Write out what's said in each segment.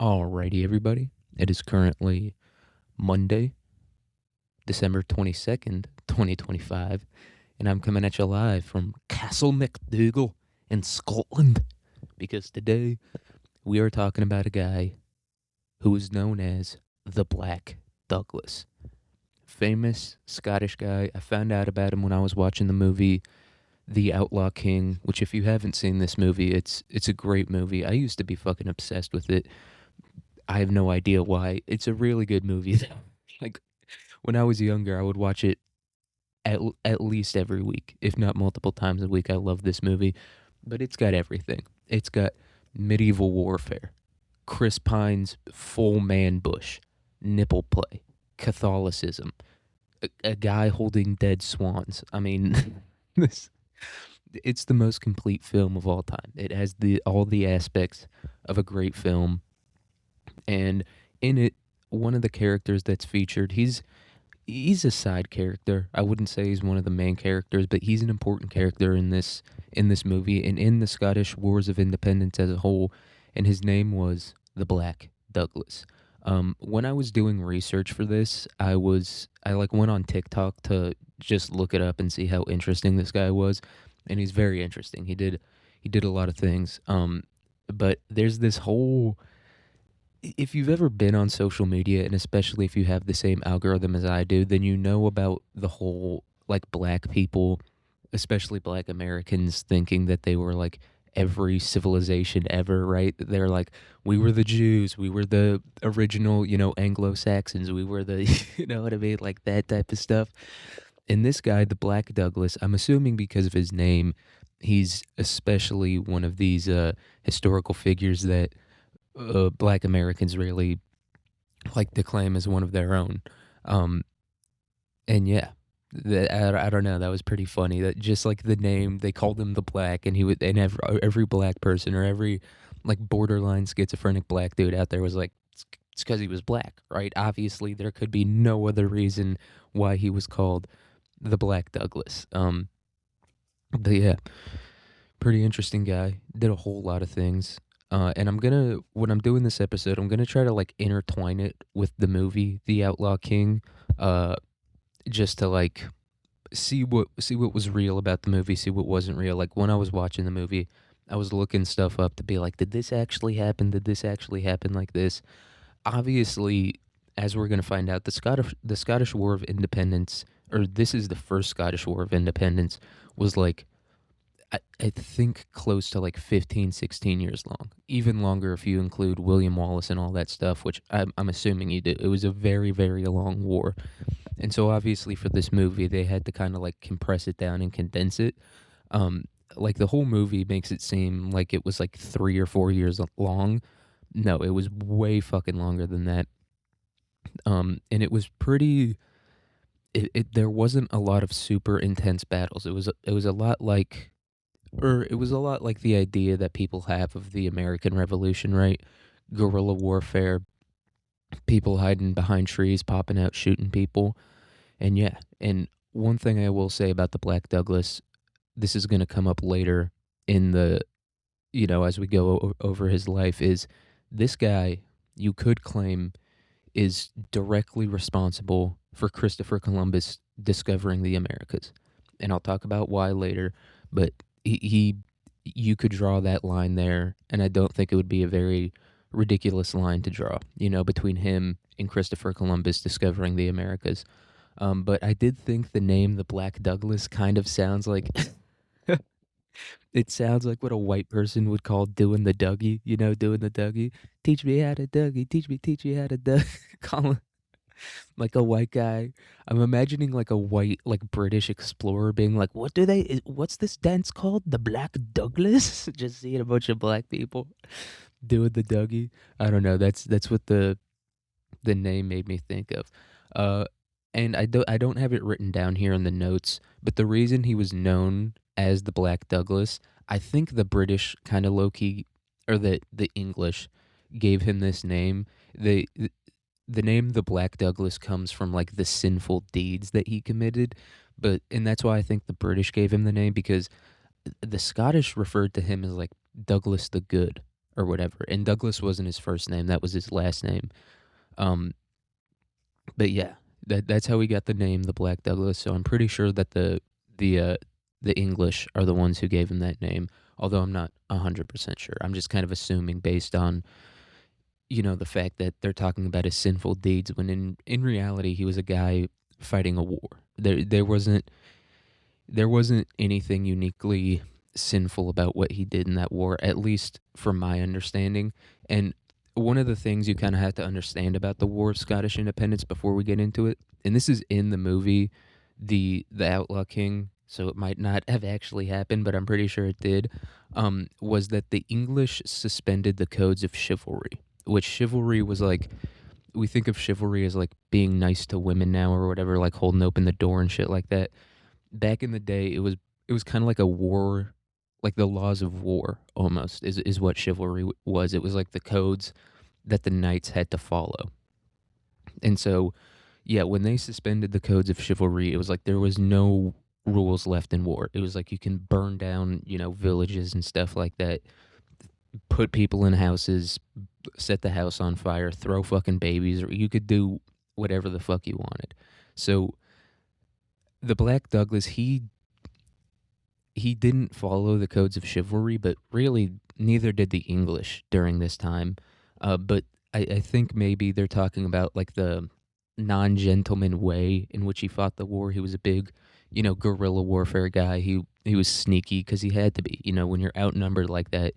Alrighty, everybody. It is currently Monday, December 22nd, 2025, and I'm coming at you live from Castle MacDougall in Scotland because today we are talking about a guy who is known as the Black Douglas. Famous Scottish guy. I found out about him when I was watching the movie The Outlaw King, which if you haven't seen this movie, it's a great movie. I used to be fucking obsessed with it. I have no idea why. It's a really good movie though. Like when I was younger, I would watch it at least every week, if not multiple times a week. I love this movie, but it's got everything. It's got medieval warfare, Chris Pine's full man bush, nipple play, Catholicism, a guy holding dead swans. I mean, this it's the most complete film of all time. It has the all the aspects of a great film, and in it, one of the characters that's featured, he's a side character. I wouldn't say he's one of the main characters, but he's an important character in this movie and in the Scottish Wars of Independence as a whole. And his name was the Black Douglas. When I was doing research for this, I like went on TikTok to just look it up and see how interesting this guy was, and he's very interesting. He did a lot of things. But there's this whole if you've ever been on social media, and especially if you have the same algorithm as I do, then you know about the whole like black people, especially black Americans, thinking that they were like every civilization ever, right? They're like, we were the Jews, we were the original, Anglo Saxons, we were the, you know what I mean? Like that type of stuff. And this guy, the Black Douglas, I'm assuming because of his name, he's especially one of these historical figures that black Americans really like to claim as one of their own. Um, and yeah, I don't know. That was pretty funny. That just like the name, they called him the Black, and he would, and every black person or every like borderline schizophrenic black dude out there was like, it's because he was black, right? Obviously, there could be no other reason why he was called the Black Douglas. But yeah, pretty interesting guy. Did a whole lot of things. And when I'm doing this episode, I'm gonna try to like intertwine it with the movie The Outlaw King, uh, just to like see what was real about the movie, see what wasn't real. Like when I was watching the movie, I was looking stuff up to be like, did this actually happen? Did this actually happen like this? Obviously, as we're gonna find out, the Scottish War of Independence, or this is the first Scottish War of Independence, was like I think close to like 15, 16 years long. Even longer if you include William Wallace and all that stuff, which I'm assuming you do. It was a very, very long war. And so obviously for this movie, they had to kind of like compress it down and condense it. Um, like the whole movie makes it seem like it was like 3 or 4 years long. No, it was way fucking longer than that. And it was pretty. There wasn't a lot of super intense battles. It was a lot like or it was a lot like the idea that people have of the American Revolution, right? Guerrilla warfare, people hiding behind trees, popping out, shooting people. And yeah, and one thing I will say about the Black Douglas, this is going to come up later in as we go over his life, is this guy, you could claim, is directly responsible for Christopher Columbus discovering the Americas. And I'll talk about why later, but he you could draw that line there, and I don't think it would be a very ridiculous line to draw, between him and Christopher Columbus discovering the Americas. But I did think the name the Black Douglas kind of sounds like it sounds like what a white person would call doing the Dougie, doing the Dougie. Teach me how to Dougie, teach me how to Dougie. Call him like a white guy. I'm imagining like a white, like British explorer being like, what's this dance called? The Black Douglas? Just seeing a bunch of black people doing the Dougie. I don't know. That's what the name made me think of. Uh, and I don't have it written down here in the notes, but the reason he was known as the Black Douglas, I think the British kind of low key, or the English gave him this name. The name the Black Douglas comes from like the sinful deeds that he committed, and that's why I think the British gave him the name, because the Scottish referred to him as like Douglas the Good or whatever. And Douglas wasn't his first name; that was his last name. Um, but yeah, that's how he got the name, the Black Douglas. So I'm pretty sure that the uh, the English are the ones who gave him that name. Although I'm not 100% sure. I'm just kind of assuming based on the fact that they're talking about his sinful deeds when in reality he was a guy fighting a war. There wasn't anything uniquely sinful about what he did in that war, at least from my understanding. And one of the things you kind of have to understand about the War of Scottish Independence before we get into it, and this is in the movie, the Outlaw King, so it might not have actually happened, but I'm pretty sure it did, was that the English suspended the codes of chivalry, which chivalry was like, we think of chivalry as like being nice to women now or whatever, like holding open the door and shit like that. Back in the day, it was kind of like a war, like the laws of war almost is what chivalry was. It was like the codes that the knights had to follow. And so, yeah, when they suspended the codes of chivalry, it was like there was no rules left in war. It was like you can burn down, villages and stuff like that, put people in houses, set the house on fire, throw fucking babies, or you could do whatever the fuck you wanted. So the Black Douglas, he didn't follow the codes of chivalry, but really neither did the English during this time. But I think maybe they're talking about like the non-gentleman way in which he fought the war. He was a big, guerrilla warfare guy. He was sneaky because he had to be. When you're outnumbered like that,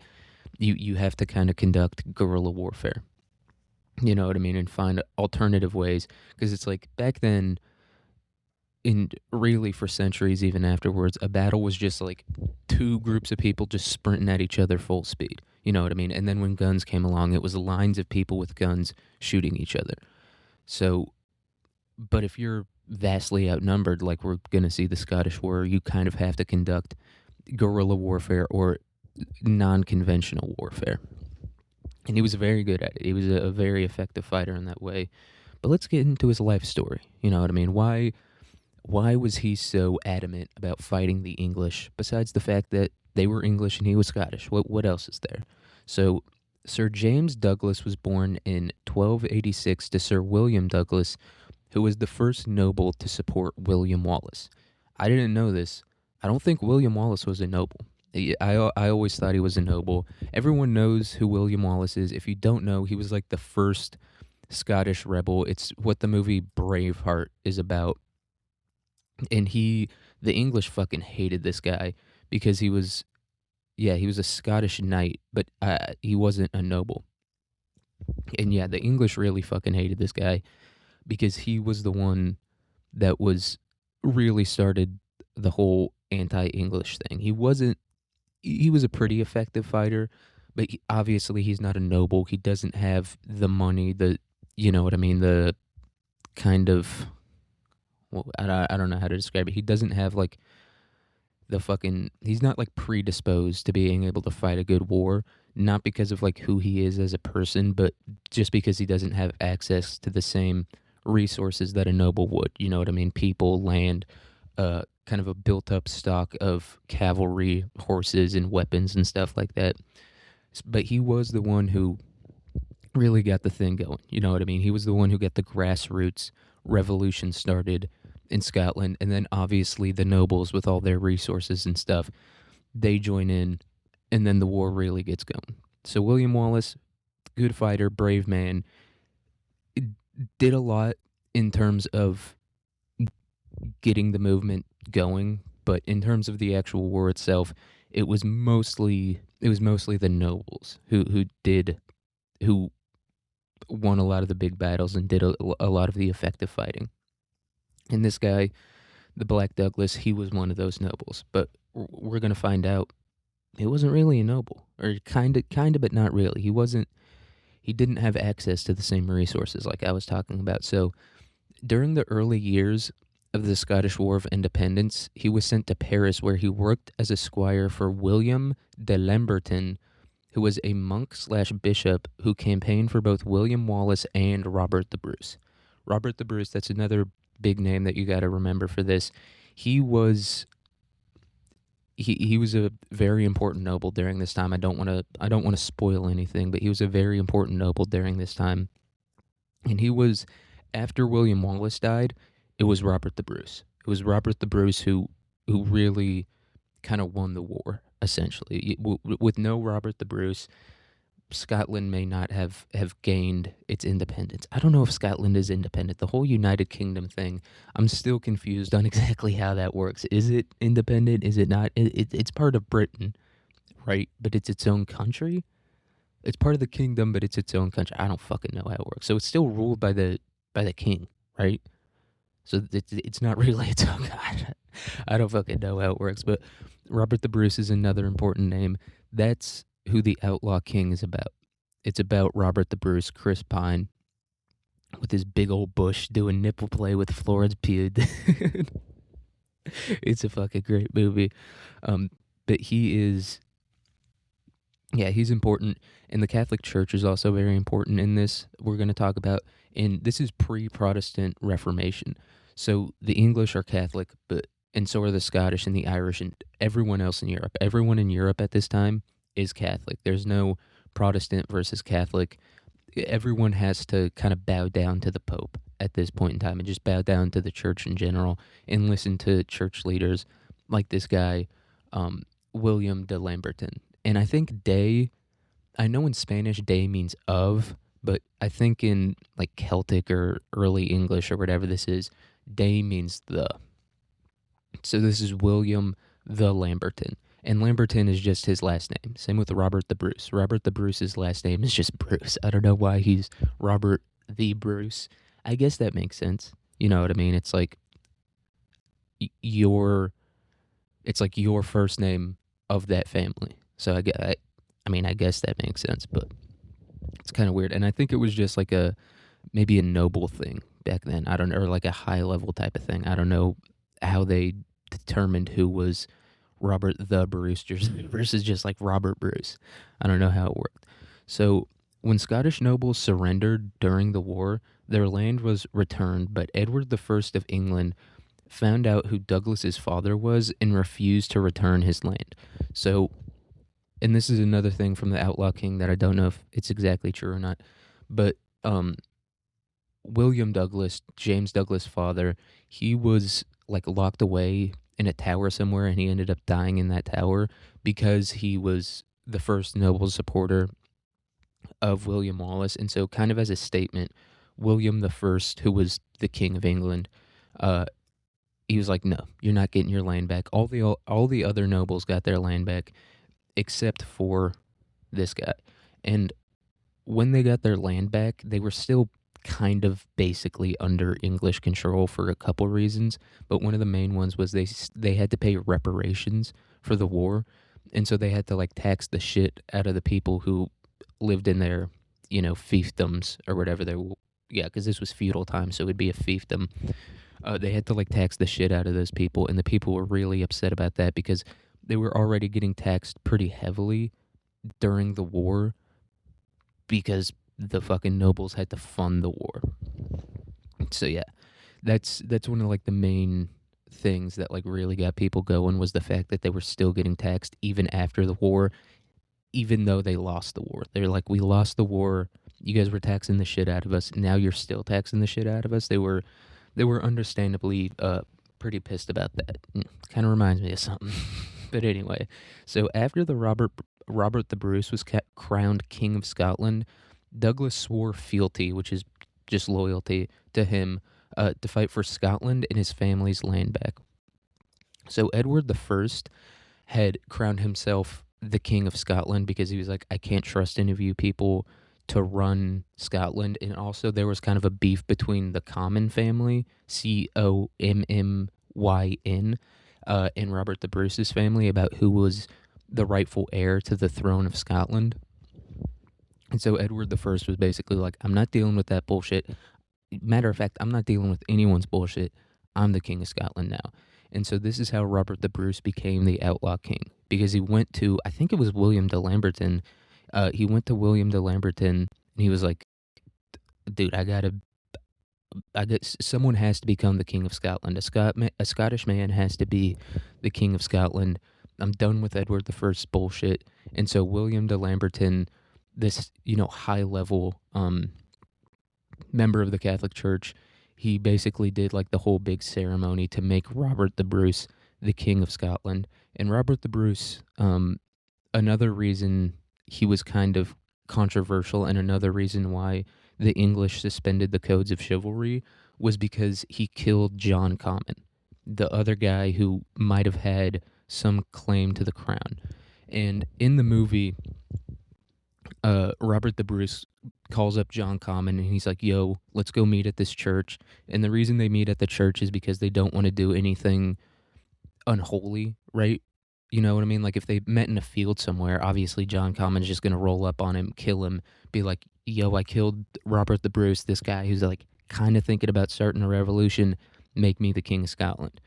you have to kind of conduct guerrilla warfare. You know what I mean? And find alternative ways, because it's like back then, and really for centuries even afterwards, a battle was just like two groups of people just sprinting at each other full speed. You know what I mean? And then when guns came along, it was lines of people with guns shooting each other. So, but if you're vastly outnumbered, like we're going to see the Scottish War, you kind of have to conduct guerrilla warfare or non conventional warfare. And he was very good at it. He was a very effective fighter in that way. But let's get into his life story. You know what I mean? Why was he so adamant about fighting the English, besides the fact that they were English and he was Scottish? What else is there? So, Sir James Douglas was born in 1286 to Sir William Douglas, who was the first noble to support William Wallace. I didn't know this. I don't think William Wallace was a noble. I always thought he was a noble. Everyone knows who William Wallace is. If you don't know, he was like the first Scottish rebel. It's what the movie Braveheart is about. And the English fucking hated this guy because he was a Scottish knight, but he wasn't a noble. And yeah, the English really fucking hated this guy because he was the one that was really started the whole anti-English thing. He was a pretty effective fighter, but obviously he's not a noble. He doesn't have the money, you know what I mean, the kind of, well, I don't know how to describe it. He doesn't have like he's not like predisposed to being able to fight a good war, not because of like who he is as a person, but just because he doesn't have access to the same resources that a noble would. You know what I mean? People, land, kind of a built up stock of cavalry, horses, and weapons and stuff like that. But he was the one who really got the thing going. You know what I mean? He was the one who got the grassroots revolution started in Scotland, and then obviously the nobles with all their resources and stuff, they join in, and then the war really gets going. So William Wallace, good fighter, brave man, did a lot in terms of getting the movement going, but in terms of the actual war itself, it was mostly the nobles who won a lot of the big battles and did a lot of the effective fighting. And this guy, the Black Douglas, he was one of those nobles. But we're going to find out he wasn't really a noble, or kind of, but not really. He didn't have access to the same resources like I was talking about. So during the early years of the Scottish War of Independence, he was sent to Paris, where he worked as a squire for William de Lamberton, who was a monk/bishop who campaigned for both William Wallace and Robert the Bruce. Robert the Bruce, that's another big name that you got to remember for this. He was he was a very important noble during this time. I don't want to spoil anything, but he was a very important noble during this time. And he was, after William Wallace died, it was Robert the Bruce. It was Robert the Bruce who really kind of won the war, essentially. With no Robert the Bruce, Scotland may not have gained its independence. I don't know if Scotland is independent. The whole United Kingdom thing, I'm still confused on exactly how that works. Is it independent? Is it not? It's part of Britain, right? But it's its own country. It's part of the kingdom, but it's its own country. I don't fucking know how it works. So it's still ruled by the king, right? So it's not really its own god. I don't fucking know how it works. But Robert the Bruce is another important name. That's who the Outlaw King is about. It's about Robert the Bruce, Chris Pine, with his big old bush doing nipple play with Florence Pugh. It's a fucking great movie. But he is, yeah, he's important. And the Catholic Church is also very important in this. We're going to talk about, and this is pre-Protestant Reformation. So the English are Catholic, and so are the Scottish and the Irish and everyone else in Europe. Everyone in Europe at this time is Catholic. There's no Protestant versus Catholic. Everyone has to kind of bow down to the Pope at this point in time and just bow down to the church in general and listen to church leaders like this guy, William de Lamberton. And I think I know in Spanish day means of, but I think in like Celtic or early English or whatever this is, day means the. So this is William the Lamberton. And Lamberton is just his last name. Same with Robert the Bruce. Robert the Bruce's last name is just Bruce. I don't know why he's Robert the Bruce. I guess that makes sense. You know what I mean? It's like your first name of that family. So I guess that makes sense, but it's kind of weird. And I think it was just like maybe a noble thing back then. I don't know, or like a high level type of thing. I don't know how they determined who was Robert the Bruce versus just like Robert Bruce. I don't know how it worked. So when Scottish nobles surrendered during the war, their land was returned, but Edward I of England found out who Douglas's father was and refused to return his land. So, and this is another thing from the Outlaw King that I don't know if it's exactly true or not, but William Douglas, James Douglas' father, he was like locked away in a tower somewhere, and he ended up dying in that tower because he was the first noble supporter of William Wallace. And so, kind of as a statement, William I, who was the King of England, he was like, "No, you're not getting your land back." All the other nobles got their land back, except for this guy. And when they got their land back, they were still kind of basically under English control for a couple reasons, but one of the main ones was they had to pay reparations for the war, and so they had to like tax the shit out of the people who lived in their, fiefdoms or whatever because this was feudal time, so it'd be a fiefdom. They had to like tax the shit out of those people, and the people were really upset about that because they were already getting taxed pretty heavily during the war because the fucking nobles had to fund the war. So yeah, that's one of like the main things that like really got people going, was the fact that they were still getting taxed even after the war, even though they lost the war. They're like, we lost the war, you guys were taxing the shit out of us, now you're still taxing the shit out of us. They were understandably pretty pissed about that. Kind of reminds me of something. But anyway, so after the Robert the Bruce was crowned King of Scotland, Douglas swore fealty, which is just loyalty, to him, to fight for Scotland and his family's land back. So Edward I had crowned himself the King of Scotland because he was like, I can't trust any of you people to run Scotland. And also there was kind of a beef between the Common family, Commyn, and Robert the Bruce's family about who was the rightful heir to the throne of Scotland. And so Edward I was basically like, I'm not dealing with that bullshit. Matter of fact, I'm not dealing with anyone's bullshit. I'm the King of Scotland now. And so this is how Robert the Bruce became the Outlaw King, because he went to, I think it was William de Lamberton. He went to William de Lamberton and he was like, dude, someone has to become the King of Scotland. A Scottish man has to be the King of Scotland. I'm done with Edward the First bullshit. And so William de Lamberton, this high level member of the Catholic Church, he basically did like the whole big ceremony to make Robert the Bruce the King of Scotland. And Robert the Bruce, another reason he was kind of controversial, and another reason why the English suspended the codes of chivalry, was because he killed John Comyn, the other guy who might have had some claim to the crown. And in the movie, Robert the Bruce calls up John Comyn and he's like, "Yo, let's go meet at this church." And the reason they meet at the church is because they don't want to do anything unholy, right? You know what I mean? Like if they met in a field somewhere, obviously John Comyn's just gonna roll up on him, kill him, be like, "Yo, I killed Robert the Bruce, this guy who's like kind of thinking about starting a revolution. Make me the King of Scotland."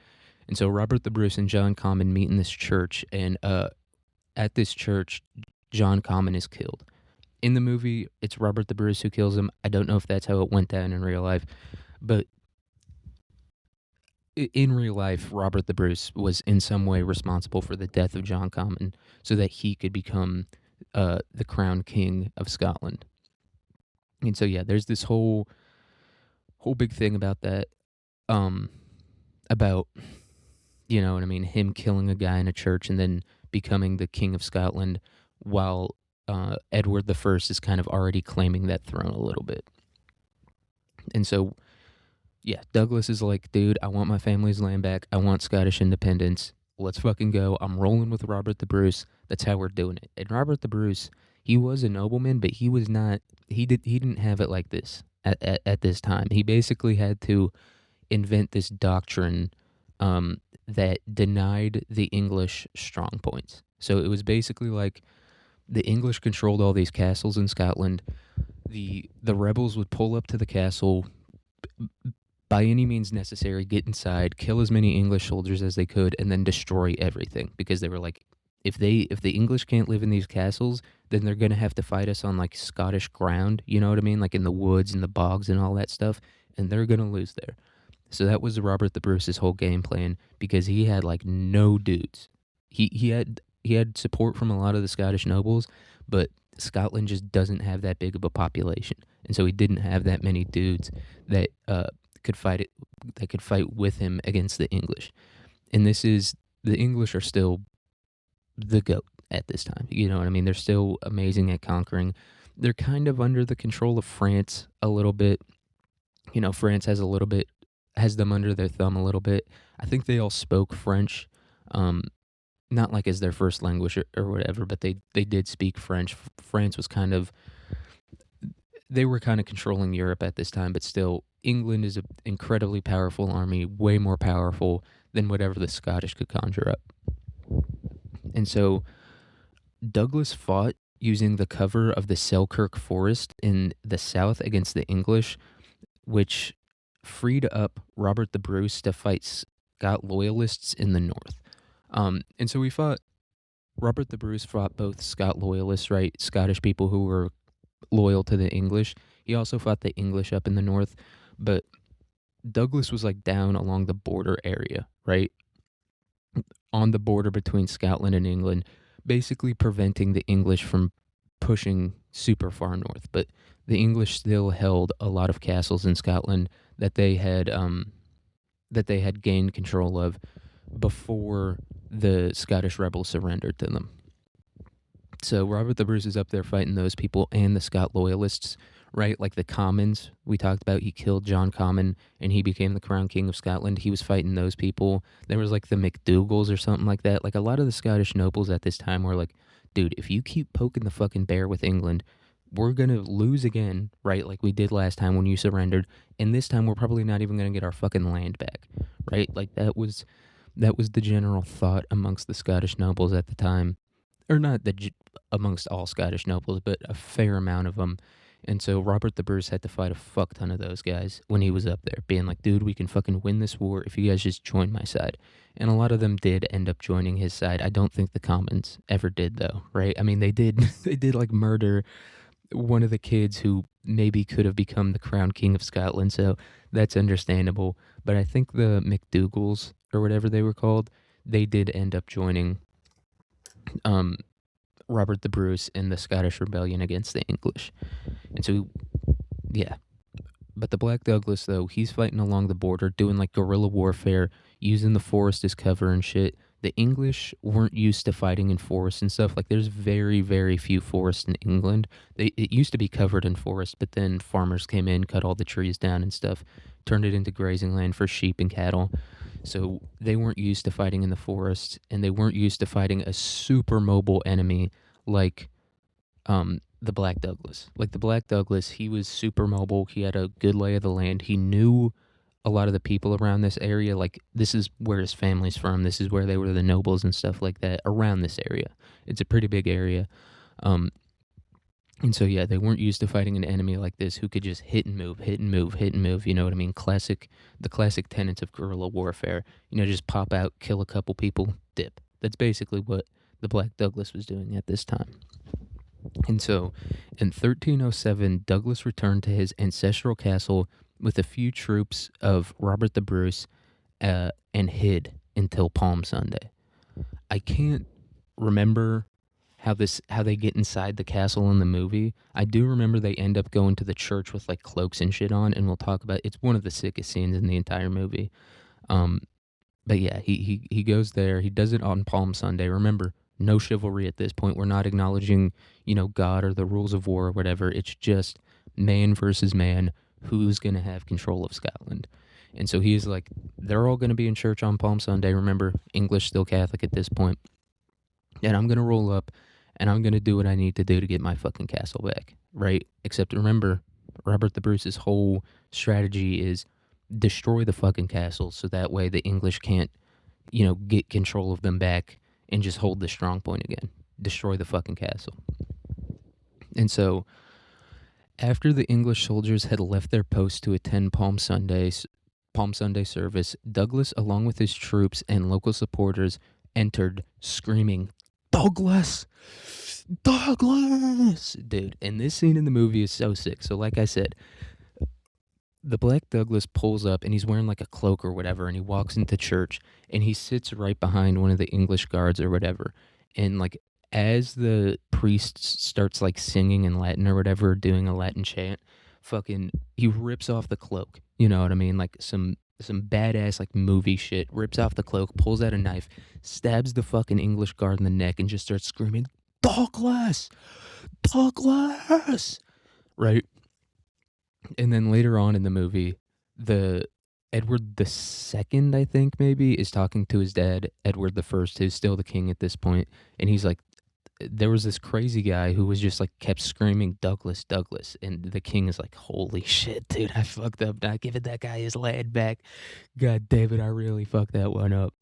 And so Robert the Bruce and John Comyn meet in this church, and at this church, John Comyn is killed. In the movie, it's Robert the Bruce who kills him. I don't know if that's how it went down in real life, but in real life, Robert the Bruce was in some way responsible for the death of John Comyn so that he could become the crowned king of Scotland. And so, yeah, there's this whole big thing about that, about, you know what I mean, him killing a guy in a church and then becoming the King of Scotland, while Edward the First is kind of already claiming that throne a little bit. And so, yeah, Douglas is like, "Dude, I want my family's land back. I want Scottish independence. Let's fucking go. I'm rolling with Robert the Bruce. That's how we're doing it." And Robert the Bruce, he was a nobleman, but he was not. He didn't have it like this at this time. He basically had to invent this doctrine that denied the English strong points. So it was basically like the English controlled all these castles in Scotland. The rebels would pull up to the castle, by any means necessary, get inside, kill as many English soldiers as they could, and then destroy everything, because they were like, if the English can't live in these castles, then they're gonna have to fight us on like Scottish ground, you know what I mean, like in the woods and the bogs and all that stuff, and they're gonna lose there. So that was Robert the Bruce's whole game plan, because he had like no dudes. He had support from a lot of the Scottish nobles, but Scotland just doesn't have that big of a population, and so he didn't have that many dudes that could fight with him against the English. And the English are still the GOAT at this time. You know what I mean? They're still amazing at conquering. They're kind of under the control of France a little bit. You know, France has them under their thumb a little bit. I think they all spoke French, not like as their first language or whatever, but they did speak French. France was they were kind of controlling Europe at this time, but still, England is an incredibly powerful army, way more powerful than whatever the Scottish could conjure up. And so Douglas fought using the cover of the Selkirk Forest in the south against the English, which freed up Robert the Bruce to fight Scot loyalists in the north. And so Robert the Bruce fought both Scot loyalists, right? Scottish people who were loyal to the English. He also fought the English up in the north, but Douglas was like down along the border area, right? On the border between Scotland and England, basically preventing the English from pushing super far north. But the English still held a lot of castles in Scotland that they had gained control of before the Scottish rebels surrendered to them. So Robert the Bruce is up there fighting those people and the Scot loyalists, right? Like the Commons we talked about. He killed John Comyn and he became the crown king of Scotland. He was fighting those people. There was like the MacDougalls or something like that. Like a lot of the Scottish nobles at this time were like, "Dude, if you keep poking the fucking bear with England, we're going to lose again," right? Like we did last time when you surrendered. And this time we're probably not even going to get our fucking land back, right? Like that was the general thought amongst the Scottish nobles at the time. Or not amongst all Scottish nobles, but a fair amount of them. And so Robert the Bruce had to fight a fuck ton of those guys when he was up there, being like, "Dude, we can fucking win this war if you guys just join my side." And a lot of them did end up joining his side. I don't think the Commons ever did, though, right? I mean, they did like murder one of the kids who maybe could have become the crown king of Scotland, so that's understandable. But I think the MacDougalls, or whatever they were called, they did end up joining um, Robert the Bruce in the Scottish Rebellion against the English. And so, yeah. But the Black Douglas, though, he's fighting along the border, doing like guerrilla warfare, using the forest as cover and shit. The English weren't used to fighting in forests and stuff. Like, there's very, very few forests in England. It used to be covered in forest, but then farmers came in, cut all the trees down and stuff, turned it into grazing land for sheep and cattle. So they weren't used to fighting in the forest, and they weren't used to fighting a super mobile enemy like the Black Douglas. Like the Black Douglas, he was super mobile. He had a good lay of the land. He knew a lot of the people around this area. Like this is where his family's from. This is where they were the nobles and stuff like that around this area. It's a pretty big area. Um, and so yeah, they weren't used to fighting an enemy like this who could just hit and move, hit and move, hit and move. You know what I mean? The classic tenets of guerrilla warfare. You know, just pop out, kill a couple people, dip. That's basically what the Black Douglas was doing at this time. And so in 1307, Douglas returned to his ancestral castle with a few troops of Robert the Bruce and hid until Palm Sunday. I can't remember how they get inside the castle in the movie. I do remember they end up going to the church with like cloaks and shit on, and we'll talk about it's one of the sickest scenes in the entire movie. Um, but yeah, he goes there. He does it on Palm Sunday. Remember, no chivalry at this point. We're not acknowledging, God or the rules of war or whatever. It's just man versus man. Who's going to have control of Scotland? And so he's like, they're all going to be in church on Palm Sunday. Remember, English, still Catholic at this point. And I'm going to roll up and I'm going to do what I need to do to get my fucking castle back, right? Except remember, Robert the Bruce's whole strategy is destroy the fucking castle so that way the English can't, get control of them back and just hold the strong point again. Destroy the fucking castle. And so after the English soldiers had left their post to attend Palm Sunday service, Douglas, along with his troops and local supporters, entered screaming, "Douglas! Douglas!" Dude, and this scene in the movie is so sick. So like I said, the Black Douglas pulls up and he's wearing like a cloak or whatever, and he walks into church and he sits right behind one of the English guards or whatever. And like as the priest starts like singing in Latin or whatever, doing a Latin chant, fucking he rips off the cloak. You know what I mean? Like some badass like movie shit. Rips off the cloak, pulls out a knife, stabs the fucking English guard in the neck, and just starts screaming, "Douglas! Douglas!" Right? And then later on in the movie, the Edward the Second, I think maybe, is talking to his dad, Edward the First, who's still the king at this point, and he's like, there was this crazy guy who was just like kept screaming Douglas, Douglas, and the king is like, holy shit, dude, I fucked up, not giving that guy his lad back. God damn it, I really fucked that one up.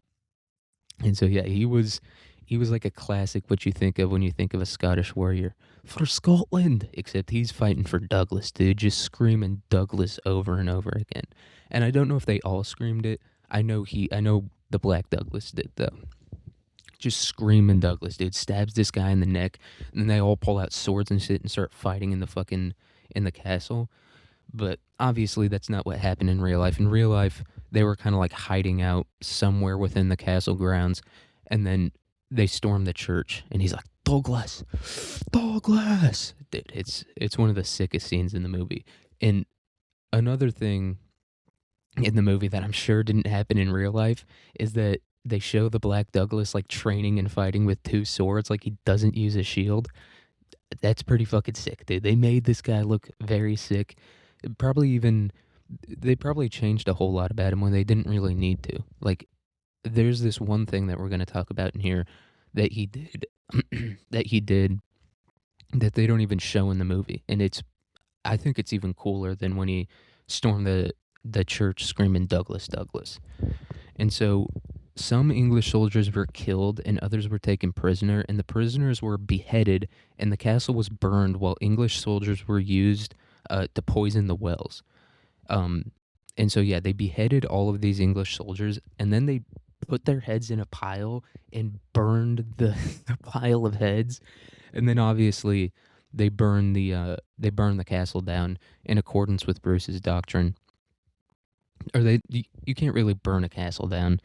And so yeah, he was like a classic what you think of when you think of a Scottish warrior. For Scotland! Except he's fighting for Douglas, dude, just screaming Douglas over and over again. And I don't know if they all screamed it. I know the Black Douglas did though. Just screaming Douglas, dude. Stabs this guy in the neck, and then they all pull out swords and shit and start fighting in the castle. But obviously that's not what happened in real life. In real life, they were kind of like hiding out somewhere within the castle grounds, and then they stormed the church, and he's like, "Douglas, Douglas!" Dude, it's one of the sickest scenes in the movie. And another thing in the movie that I'm sure didn't happen in real life is that they show the Black Douglas like training and fighting with two swords, like he doesn't use a shield. That's pretty fucking sick, dude. They made this guy look very sick. Probably even they probably changed a whole lot about him when they didn't really need to. Like there's this one thing that we're going to talk about in here that he did that he did that they don't even show in the movie, and I think it's even cooler than when he stormed the church screaming Douglas, Douglas. And so some English soldiers were killed and others were taken prisoner, and the prisoners were beheaded and the castle was burned while English soldiers were used to poison the wells. And so, yeah, they beheaded all of these English soldiers, and then they put their heads in a pile and burned the pile of heads. And then, obviously, they burned the castle down in accordance with Bruce's doctrine. Or you can't really burn a castle down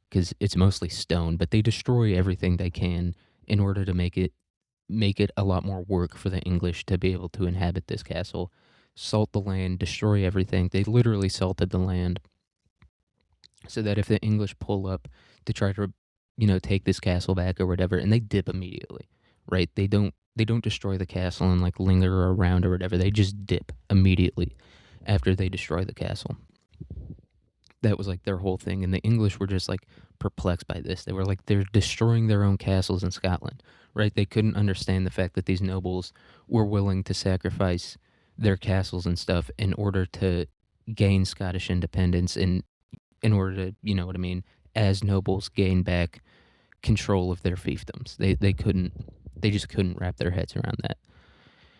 because it's mostly stone, but they destroy everything they can in order to make it a lot more work for the English to be able to inhabit this castle, salt the land, destroy everything. They literally salted the land so that if the English pull up to try to, take this castle back or whatever, and they dip immediately, right? They don't destroy the castle and like linger around or whatever. They just dip immediately after they destroy the castle. That was like their whole thing, and the English were just like perplexed by this. They were like, they're destroying their own castles in Scotland, right? They couldn't understand the fact that these nobles were willing to sacrifice their castles and stuff in order to gain Scottish independence, and in order to, you know what I mean, as nobles gain back control of their fiefdoms. They just couldn't wrap their heads around that.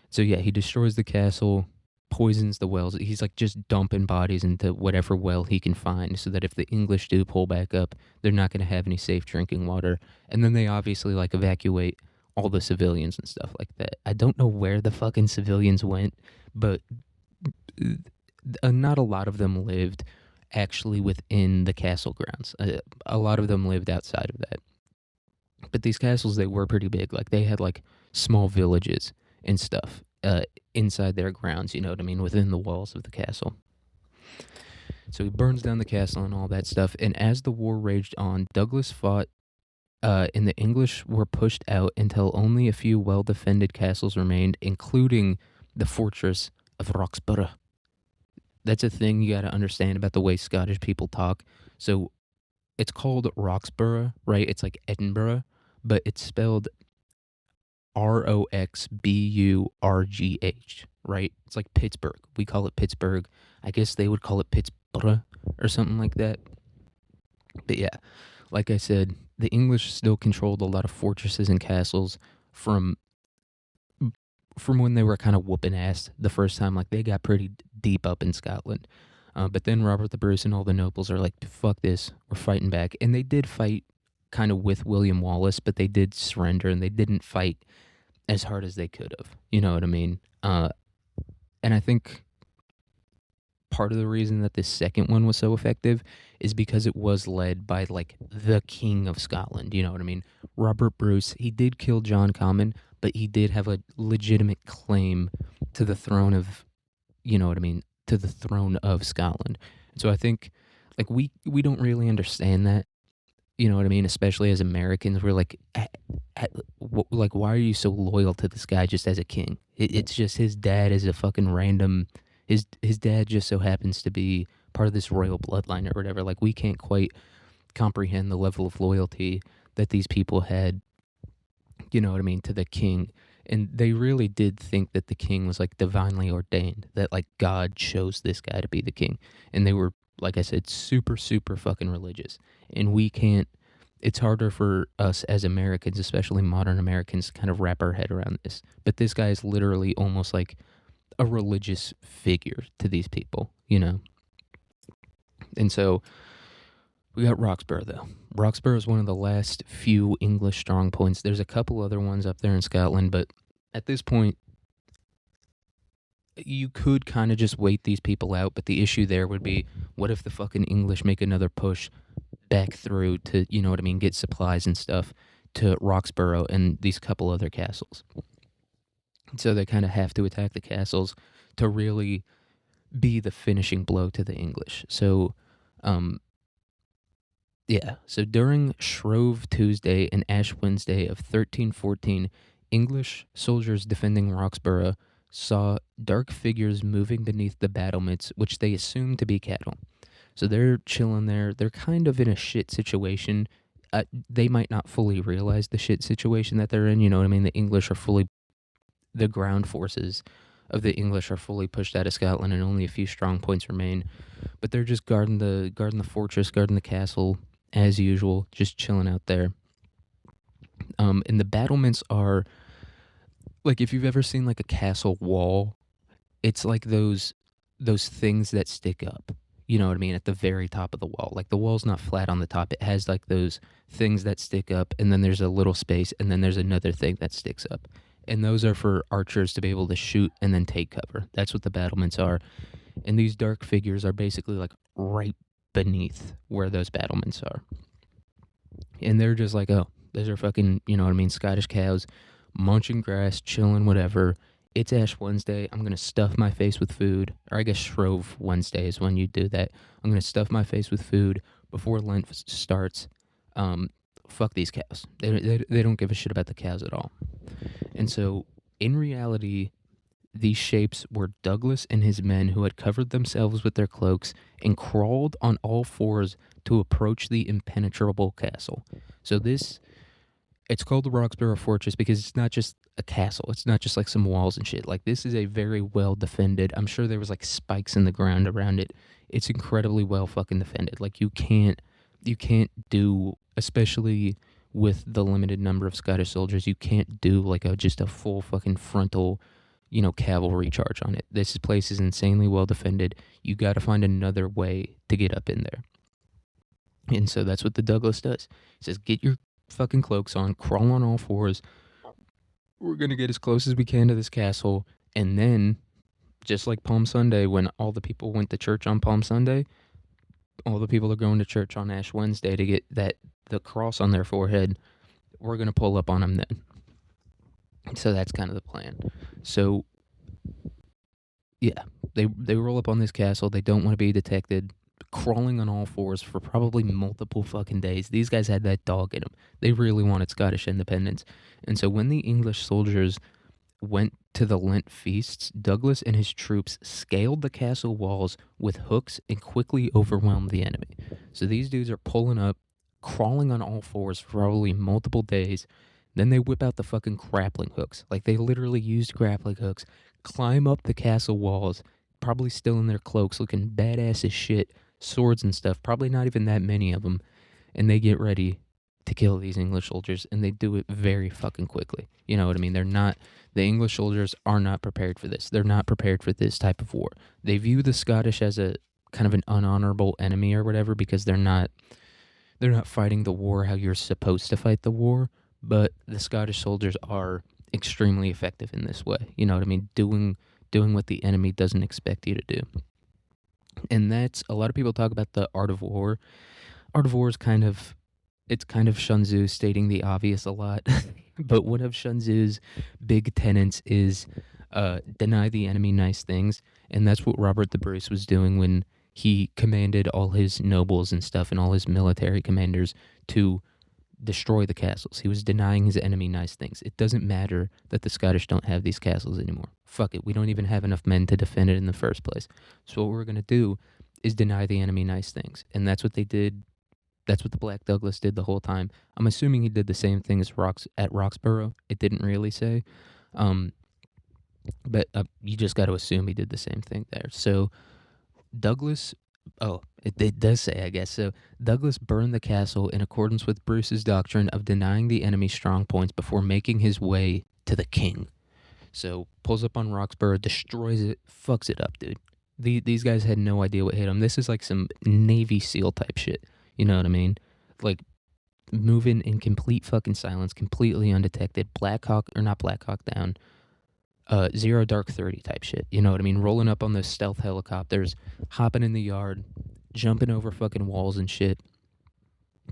So yeah, he destroys the castle, poisons the wells. He's like just dumping bodies into whatever well he can find so that if the English do pull back up, they're not going to have any safe drinking water. And then they obviously like evacuate all the civilians and stuff like that. I don't know where the fucking civilians went, but not a lot of them lived actually within the castle grounds. A lot of them lived outside of that. But these castles, they were pretty big. Like they had like small villages and stuff inside their grounds, you know what I mean, within the walls of the castle. So he burns down the castle and all that stuff. And as the war raged on, Douglas fought, and the English were pushed out until only a few well-defended castles remained, including the fortress of Roxburgh. That's a thing you got to understand about the way Scottish people talk. So it's called Roxburgh, right? It's like Edinburgh, but it's spelled Roxburgh, right? It's like Pittsburgh. We call it Pittsburgh. I guess they would call it Pittsburgh or something like that. But yeah, like I said, the English still controlled a lot of fortresses and castles from when they were kind of whooping ass the first time. Like they got pretty deep up in Scotland. But then Robert the Bruce and all the nobles are like, fuck this, we're fighting back. And they did fight kind of with William Wallace, but they did surrender and they didn't fight as hard as they could have. You know what I mean? And I think part of the reason that this second one was so effective is because it was led by like the King of Scotland. You know what I mean? Robert Bruce, he did kill John Comyn, but he did have a legitimate claim to the throne of, you know what I mean, to the throne of Scotland. So I think like we don't really understand that, you know what I mean, especially as Americans. We're like, like, why are you so loyal to this guy just as a king? It's just his dad is a fucking random. His dad just so happens to be part of this royal bloodline or whatever. Like we can't quite comprehend the level of loyalty that these people had, you know what I mean, to the king. And they really did think that the king was like divinely ordained, that like God chose this guy to be the king. And they were, like I said, super, super fucking religious. And we can't, it's harder for us as Americans, especially modern Americans, to kind of wrap our head around this. But this guy is literally almost like a religious figure to these people, you know? And so we got Roxburgh, though. Roxburgh is one of the last few English strong points. There's a couple other ones up there in Scotland, but at this point, you could kind of just wait these people out. But the issue there would be, what if the fucking English make another push back through to, you know what I mean, get supplies and stuff to Roxburgh and these couple other castles? So they kind of have to attack the castles to really be the finishing blow to the English. So, yeah, so during Shrove Tuesday and Ash Wednesday of 1314, English soldiers defending Roxburgh saw dark figures moving beneath the battlements, which they assumed to be cattle. So they're chilling there. They're kind of in a shit situation. They might not fully realize the shit situation that they're in. You know what I mean? The ground forces of the English are fully pushed out of Scotland, and only a few strong points remain. But they're just guarding the fortress, guarding the castle as usual, just chilling out there. And the battlements are like, if you've ever seen like a castle wall, it's like those things that stick up. You know what I mean? At the very top of the wall. Like the wall's not flat on the top. It has like those things that stick up, and then there's a little space, and then there's another thing that sticks up. And those are for archers to be able to shoot and then take cover. That's what the battlements are. And these dark figures are basically like right beneath where those battlements are. And they're just like, oh, Those are fucking, you know what I mean, Scottish cows, munching grass, chilling, whatever. It's Ash Wednesday. I'm gonna stuff my face with food, or I guess Shrove Wednesday is when you do that. I'm gonna stuff my face with food before Lent starts. Um, Fuck these cows. They don't give a shit about the cows at all. And so, in reality, these shapes were Douglas and his men who had covered themselves with their cloaks and crawled on all fours to approach the impenetrable castle. So it's called the Roxborough Fortress because it's not just a castle. It's not just like some walls and shit. Like, this is a very well defended. I'm sure there was like spikes in the ground around it. It's incredibly well fucking defended. Like, you can't do, especially with the limited number of Scottish soldiers, you can't do like just a full fucking frontal, cavalry charge on it. This place is insanely well defended. You got to find another way to get up in there. And so that's what the Douglas does. He says, get your fucking cloaks on, crawl on all fours. We're going to get as close as we can to this castle. And then, just like Palm Sunday, when all the people went to church on Palm Sunday, all the people are going to church on Ash Wednesday to get the cross on their forehead. We're going to pull up on them then. So that's kind of the plan. So, yeah, they roll up on this castle. They don't want to be detected. Crawling on all fours for probably multiple fucking days. These guys had that dog in them. They really wanted Scottish independence. And so when the English soldiers went to the Lent feasts, Douglas and his troops scaled the castle walls with hooks and quickly overwhelmed the enemy. So these dudes are pulling up, crawling on all fours for probably multiple days. Then they whip out the fucking grappling hooks. Like, they literally used grappling hooks, climb up the castle walls, probably still in their cloaks, looking badass as shit, swords and stuff, probably not even that many of them, and they get ready to kill these English soldiers, and they do it very fucking quickly. You know what I mean? The English soldiers are not prepared for this. They're not prepared for this type of war. They view the Scottish as a kind of an unhonorable enemy or whatever because they're not fighting the war how you're supposed to fight the war, but the Scottish soldiers are extremely effective in this way. You know what I mean? Doing what the enemy doesn't expect you to do. And that's, a lot of people talk about the art of war. Art of war is kind of Sun Tzu stating the obvious a lot. But one of Sun Tzu's big tenets is deny the enemy nice things. And that's what Robert the Bruce was doing when he commanded all his nobles and stuff and all his military commanders to destroy the castles. He was denying his enemy nice things. It doesn't matter that the Scottish don't have these castles anymore. Fuck it. We don't even have enough men to defend it in the first place. So what we're going to do is deny the enemy nice things. And that's what they did. That's what the Black Douglas did the whole time. I'm assuming he did the same thing as at Roxborough. It didn't really say. But you just got to assume he did the same thing there. So Douglas... Oh, it does say, I guess. So Douglas burned the castle in accordance with Bruce's doctrine of denying the enemy strong points before making his way to the king. So pulls up on Roxborough, destroys it, fucks it up, dude. These guys had no idea what hit them. This is like some Navy SEAL type shit. You know what I mean? Like, moving in complete fucking silence, completely undetected. Not Black Hawk Down. Zero Dark 30 type shit. You know what I mean? Rolling up on those stealth helicopters, hopping in the yard, jumping over fucking walls and shit.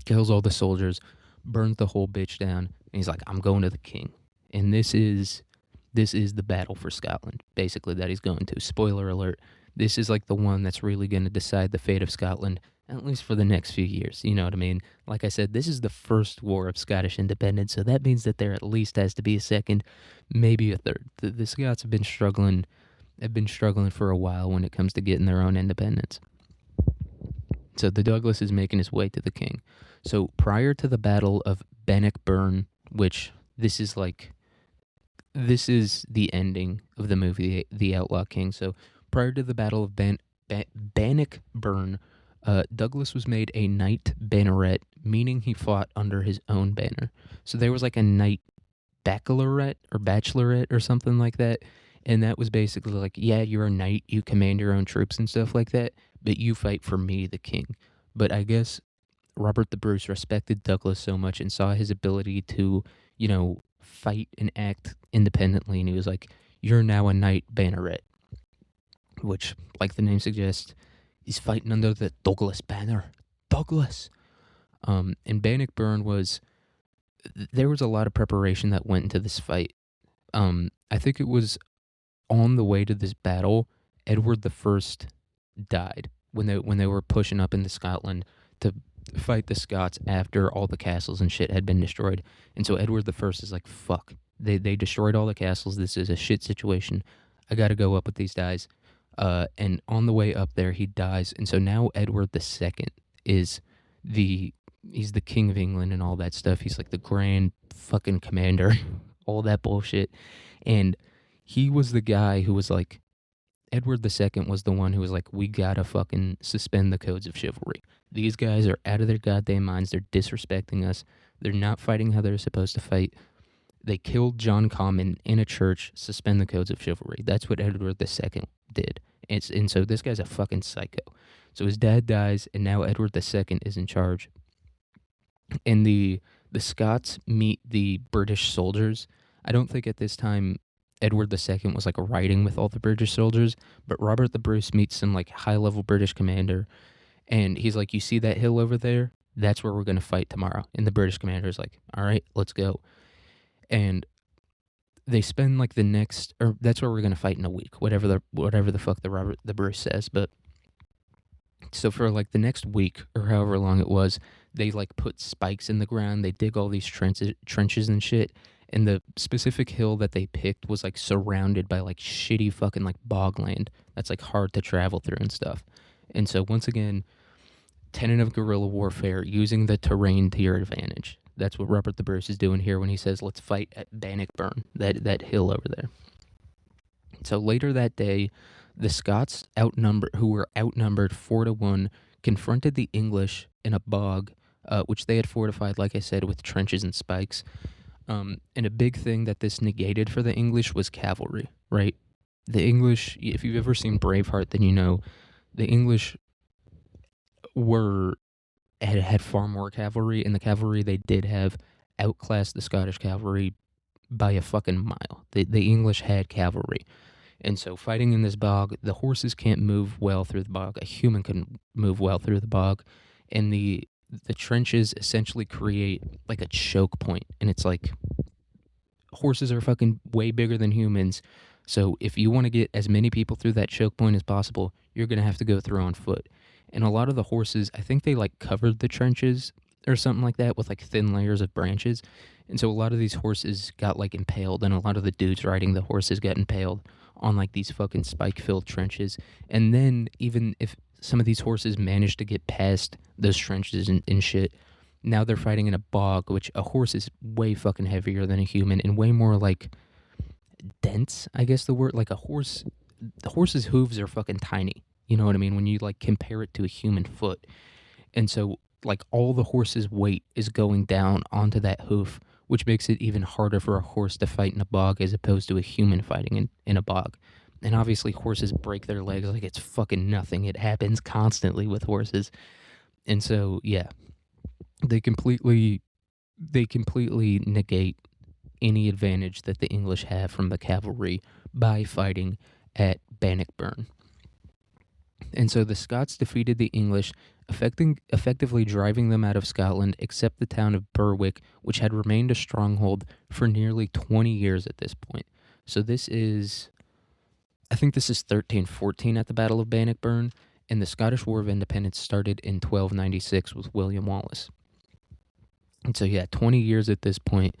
Kills all the soldiers, burns the whole bitch down, and he's like, I'm going to the king. And this is the battle for Scotland, basically, that he's going to. Spoiler alert. This is like the one that's really going to decide the fate of Scotland, at least for the next few years. You know what I mean? Like I said, this is the first war of Scottish independence, so that means that there at least has to be a second, maybe a third. The Scots have been struggling for a while when it comes to getting their own independence. So the Douglas is making his way to the king. So prior to the Battle of Bannockburn, which this is the ending of the movie, The Outlaw King. So prior to the Battle of Bannockburn, Douglas was made a knight banneret, meaning he fought under his own banner. So there was like a knight bachelorette or something like that. And that was basically like, yeah, you're a knight, you command your own troops and stuff like that, but you fight for me, the king. But I guess Robert the Bruce respected Douglas so much and saw his ability to, fight and act independently. And he was like, you're now a knight banneret, which, like the name suggests, he's fighting under the Douglas banner. Douglas! And Bannockburn was there was a lot of preparation that went into this fight. I think it was on the way to this battle, Edward the First died when they were pushing up into Scotland to fight the Scots after all the castles and shit had been destroyed. And so Edward the First is like, fuck. They destroyed all the castles. This is a shit situation. I got to go up with these guys. And on the way up there, he dies. And so now Edward the Second is the he's the king of England and all that stuff. He's like the grand fucking commander, all that bullshit. And he was the guy who was like, Edward the Second was the one who was like, we gotta fucking suspend the codes of chivalry. These guys are out of their goddamn minds. They're disrespecting us. They're not fighting how they're supposed to fight. They killed John Comyn in a church. Suspend the codes of chivalry. That's what Edward the Second did. And so this guy's a fucking psycho. So his dad dies, and now Edward the Second is in charge. And the Scots meet the British soldiers. I don't think at this time Edward the Second was like riding with all the British soldiers, but Robert the Bruce meets some like high level British commander, and he's like, "You see that hill over there? That's where we're gonna fight tomorrow." And the British commander's like, "All right, let's go." And they spend like the next, or that's where we're gonna fight in a week, whatever the fuck the Robert the Bruce says. But so for like the next week or however long it was, they like put spikes in the ground. They dig all these trenches and shit. And the specific hill that they picked was like surrounded by like shitty fucking like bogland that's like hard to travel through and stuff. And so once again, tenet of guerrilla warfare, using the terrain to your advantage. That's what Robert the Bruce is doing here when he says, let's fight at Bannockburn, that hill over there. So later that day, the Scots, who were outnumbered 4-1, confronted the English in a bog, which they had fortified, like I said, with trenches and spikes. And a big thing that this negated for the English was cavalry, right? The English, if you've ever seen Braveheart, then you know the English had far more cavalry, and the cavalry they did have outclassed the Scottish cavalry by a fucking mile. The English had cavalry. And so fighting in this bog, the horses can't move well through the bog. A human can move well through the bog. And the trenches essentially create like a choke point. And it's like horses are fucking way bigger than humans. So if you want to get as many people through that choke point as possible, you're going to have to go through on foot. And a lot of the horses, I think they like covered the trenches or something like that with like thin layers of branches. And so a lot of these horses got like impaled, and a lot of the dudes riding the horses got impaled on like these fucking spike-filled trenches. And then even if some of these horses managed to get past those trenches and shit, now they're fighting in a bog, which a horse is way fucking heavier than a human and way more like dense, I guess the word. Like the horse's hooves are fucking tiny. You know what I mean? When you like compare it to a human foot. And so like all the horse's weight is going down onto that hoof, which makes it even harder for a horse to fight in a bog as opposed to a human fighting in a bog. And obviously horses break their legs like it's fucking nothing. It happens constantly with horses. And so, yeah, they completely negate any advantage that the English have from the cavalry by fighting at Bannockburn. And so the Scots defeated the English, effectively driving them out of Scotland, except the town of Berwick, which had remained a stronghold for nearly 20 years at this point. So I think this is 1314 at the Battle of Bannockburn, and the Scottish War of Independence started in 1296 with William Wallace. And so, yeah, 20 years at this point,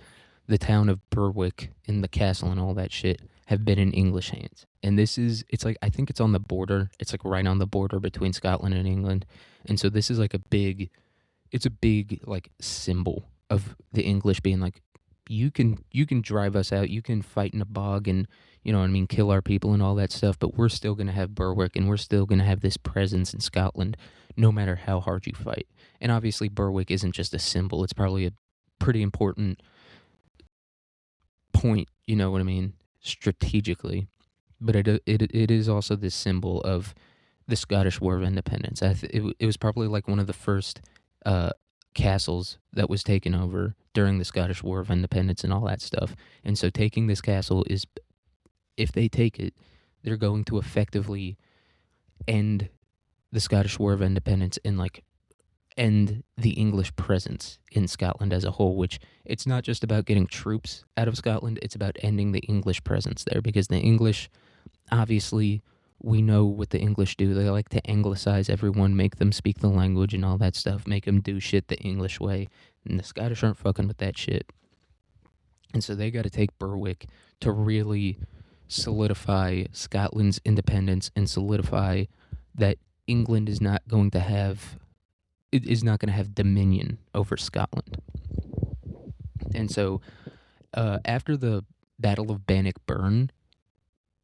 the town of Berwick and the castle and all that shit have been in English hands. And it's like, I think it's on the border. It's like right on the border between Scotland and England. And so this is like it's a big like symbol of the English being like, you can drive us out, you can fight in a bog and, you know what I mean, kill our people and all that stuff, but we're still going to have Berwick and we're still going to have this presence in Scotland no matter how hard you fight. And obviously Berwick isn't just a symbol, it's probably a pretty important point, you know what I mean, strategically, but it is also this symbol of the Scottish War of Independence. It was probably like one of the first castles that was taken over during the Scottish War of Independence and all that stuff. And so taking this castle is, if they take it, they're going to effectively end the Scottish War of Independence and like end the English presence in Scotland as a whole, which it's not just about getting troops out of Scotland, it's about ending the English presence there, because the English, obviously, we know what the English do. They like to anglicize everyone, make them speak the language and all that stuff, make them do shit the English way, and the Scottish aren't fucking with that shit. And so they got to take Berwick to really solidify Scotland's independence and solidify that England is not going to have dominion over Scotland. And so after the Battle of Bannockburn,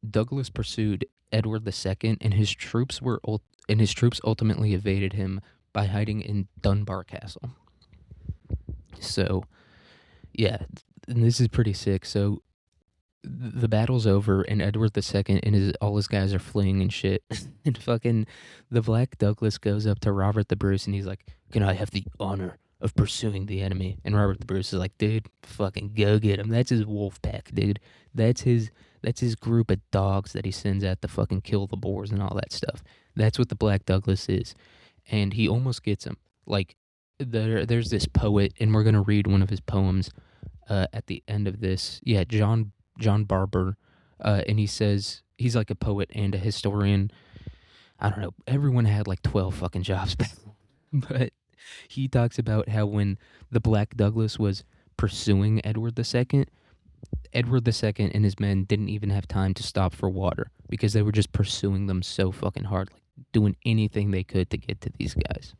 Douglas pursued Edward II, and his troops ultimately evaded him by hiding in Dunbar Castle. So, yeah, and this is pretty sick. So the battle's over, and Edward II and all his guys are fleeing and shit. And fucking the Black Douglas goes up to Robert the Bruce, and he's like, "Can I have the honor of pursuing the enemy?" And Robert the Bruce is like, "Dude, fucking go get him. That's his wolf pack, dude. That's his group of dogs that he sends out to fucking kill the boars and all that stuff. That's what the Black Douglas is." And he almost gets him. Like, there's this poet, and we're gonna read one of his poems at the end of this. Yeah, John Barber, and he says he's like a poet and a historian. I don't know. Everyone had like 12 fucking jobs back then. But he talks about how when the Black Douglas was pursuing Edward II, Edward II and his men didn't even have time to stop for water because they were just pursuing them so fucking hard, like doing anything they could to get to these guys.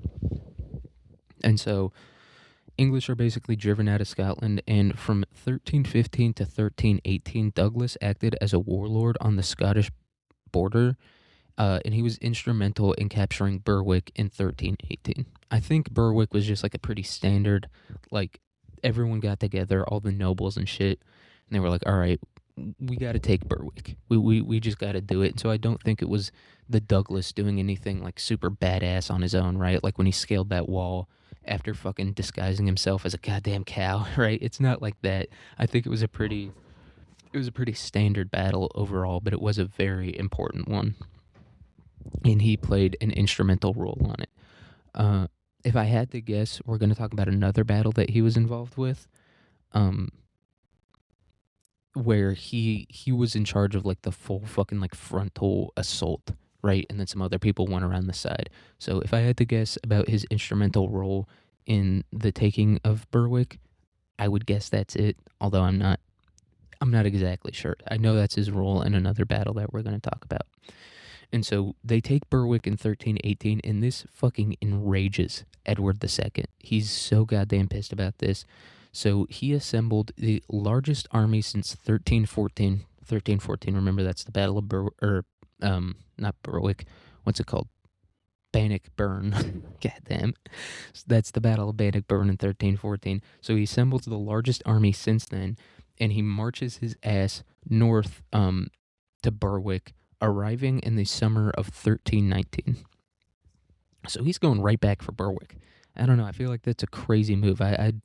And so English are basically driven out of Scotland, and from 1315 to 1318, Douglas acted as a warlord on the Scottish border, and he was instrumental in capturing Berwick in 1318. I think Berwick was just like a pretty standard, like, everyone got together, all the nobles and shit, and they were like, all right, we got to take Berwick. We just got to do it. And so I don't think it was the Douglas doing anything like super badass on his own, right? Like when he scaled that wall after fucking disguising himself as a goddamn cow, right? It's not like that. I think it was a pretty standard battle overall, but it was a very important one. And he played an instrumental role on it. If I had to guess, we're going to talk about another battle that he was involved with, where he was in charge of like the full fucking like frontal assault, right? And then some other people went around the side. So if I had to guess about his instrumental role in the taking of Berwick, I would guess that's it, although I'm not exactly sure. I know that's his role in another battle that we're going to talk about. And so they take Berwick in 1318, and this fucking enrages Edward II. He's so goddamn pissed about this. So he assembled the largest army since 1314. 1314, remember, that's the Battle of not Berwick. What's it called? Bannockburn. Goddamn. That's the Battle of Bannockburn in 1314. So he assembles the largest army since then, and he marches his ass north to Berwick, arriving in the summer of 1319. So he's going right back for Berwick. I don't know. I feel like that's a crazy move. I'd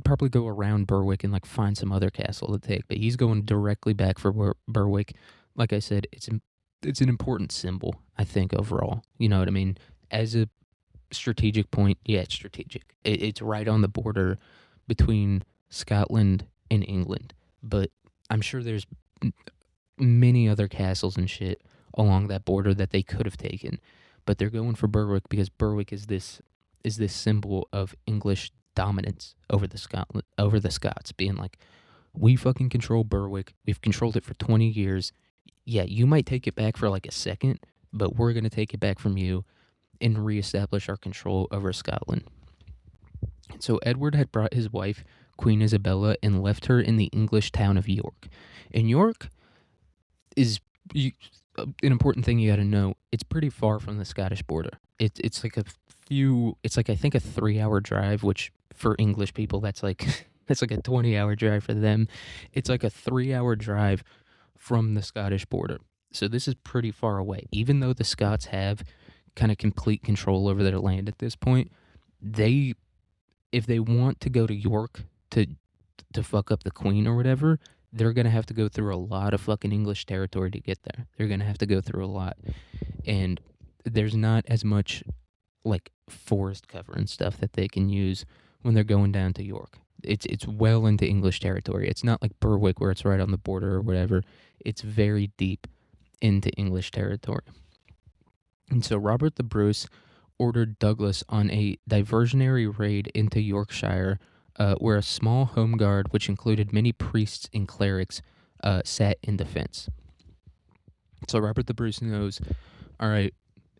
probably go around Berwick and like find some other castle to take, but he's going directly back for Berwick. Like I said, it's an important symbol, I think, overall. You know what I mean? As a strategic point, yeah, it's strategic. It's right on the border between Scotland and England, but I'm sure there's many other castles and shit along that border that they could have taken, but they're going for Berwick because Berwick is this symbol of English dominance over the Scots, being like, we fucking control Berwick. We've controlled it for 20 years. Yeah, you might take it back for like a second, but we're going to take it back from you and reestablish our control over Scotland. And so Edward had brought his wife, Queen Isabella, and left her in the English town of York. And York is an important thing you got to know. It's pretty far from the Scottish border. It's like I think a 3-hour drive, which for English people that's like a 20-hour drive for them. It's like a 3-hour drive from the Scottish border. So this is pretty far away. Even though the Scots have kind of complete control over their land at this point, if they want to go to York to fuck up the Queen or whatever, they're going to have to go through a lot of fucking English territory to get there. They're going to have to go through a lot. And there's not as much like forest cover and stuff that they can use when they're going down to York. It's well into English territory. It's not like Berwick where it's right on the border or whatever. It's very deep into English territory. And so Robert the Bruce ordered Douglas on a diversionary raid into Yorkshire, where a small home guard, which included many priests and clerics, sat in defense. So Robert the Bruce knows, all right,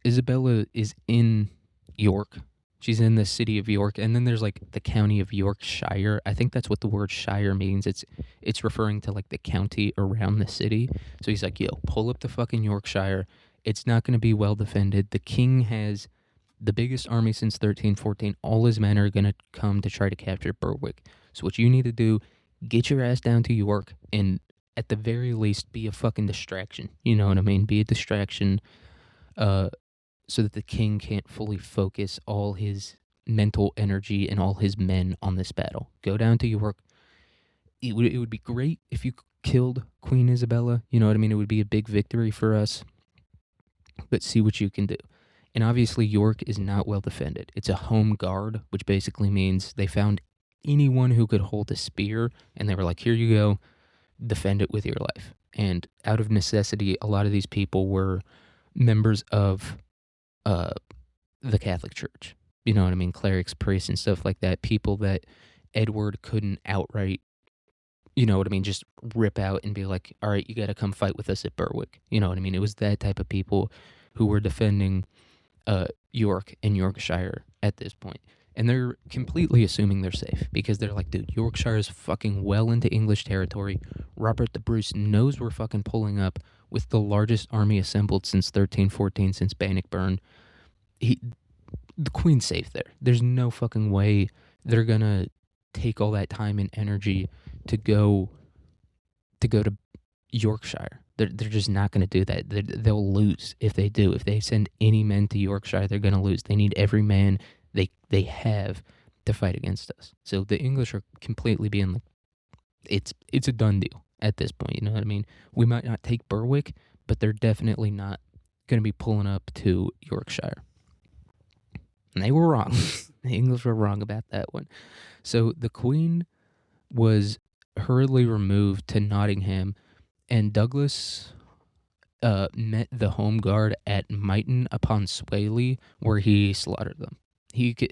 Isabella is in York. She's in the city of York, and then there's like the county of Yorkshire. I think that's what the word shire means. It's referring to like the county around the city. So he's like, yo, pull up the fucking Yorkshire. It's not going to be well defended. The king has the biggest army since 1314. All his men are going to come to try to capture Berwick. So what you need to do, get your ass down to York and at the very least be a fucking distraction. You know what I mean? Be a distraction so that the king can't fully focus all his mental energy and all his men on this battle. Go down to York. It would be great if you killed Queen Isabella. You know what I mean? It would be a big victory for us. But see what you can do. And obviously York is not well defended. It's a home guard, which basically means they found anyone who could hold a spear, and they were like, here you go, defend it with your life. And out of necessity, a lot of these people were members of the Catholic Church. You know what I mean? Clerics, priests, and stuff like that. People that Edward couldn't outright, you know what I mean, just rip out and be like, all right, you got to come fight with us at Berwick. You know what I mean? It was that type of people who were defending York and Yorkshire at this point. And they're completely assuming they're safe because they're like, dude, Yorkshire is fucking well into English territory. Robert the Bruce knows we're fucking pulling up with the largest army assembled since 1314, since Bannockburn. The Queen's safe there. There's no fucking way they're gonna take all that time and energy to go to Yorkshire. They're just not going to do that. They'll lose if they do. If they send any men to Yorkshire, they're going to lose. They need every man they have to fight against us. So the English are completely being like, it's a done deal at this point. You know what I mean? We might not take Berwick, but they're definitely not going to be pulling up to Yorkshire. And they were wrong. The English were wrong about that one. So the Queen was hurriedly removed to Nottingham, and Douglas met the home guard at Myton upon Swaley, where he slaughtered them.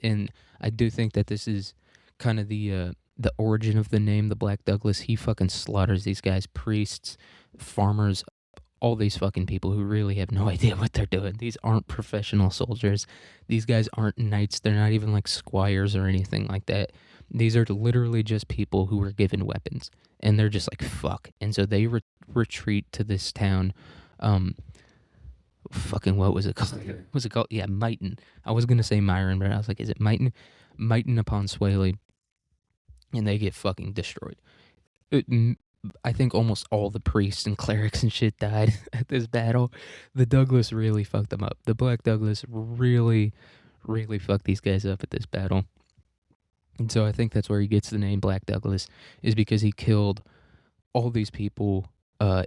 And I do think that this is kind of the origin of the name, the Black Douglas. He fucking slaughters these guys, priests, farmers, all these fucking people who really have no idea what they're doing. These aren't professional soldiers. These guys aren't knights. They're not even like squires or anything like that. These are literally just people who were given weapons, and they're just like, fuck. And so they retreat to this town. Fucking what was it called? What was it called? Yeah, Myton. I was going to say Myron, but I was like, is it Myton? Myton upon Swaley. And they get fucking destroyed. I think almost all the priests and clerics and shit died at this battle. The Douglas really fucked them up. The Black Douglas really, really fucked these guys up at this battle. And so I think that's where he gets the name Black Douglas, is because he killed all these people,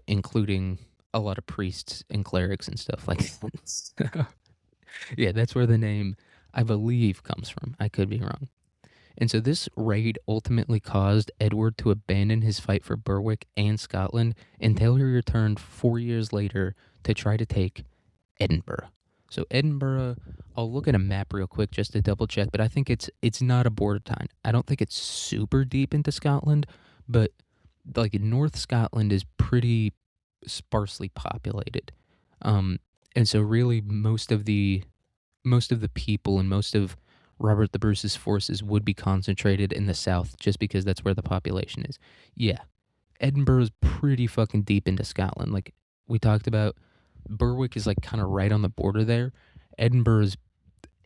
including a lot of priests and clerics and stuff like that. Yeah, that's where the name, I believe, comes from. I could be wrong. And so this raid ultimately caused Edward to abandon his fight for Berwick and Scotland until he returned 4 years later to try to take Edinburgh. So Edinburgh, I'll look at a map real quick just to double check, but I think it's not a border town. I don't think it's super deep into Scotland, but like North Scotland is pretty sparsely populated. And so really most of the people and most of Robert the Bruce's forces would be concentrated in the south just because that's where the population is. Yeah, Edinburgh is pretty fucking deep into Scotland. Like we talked about, Berwick is like kind of right on the border there. Edinburgh,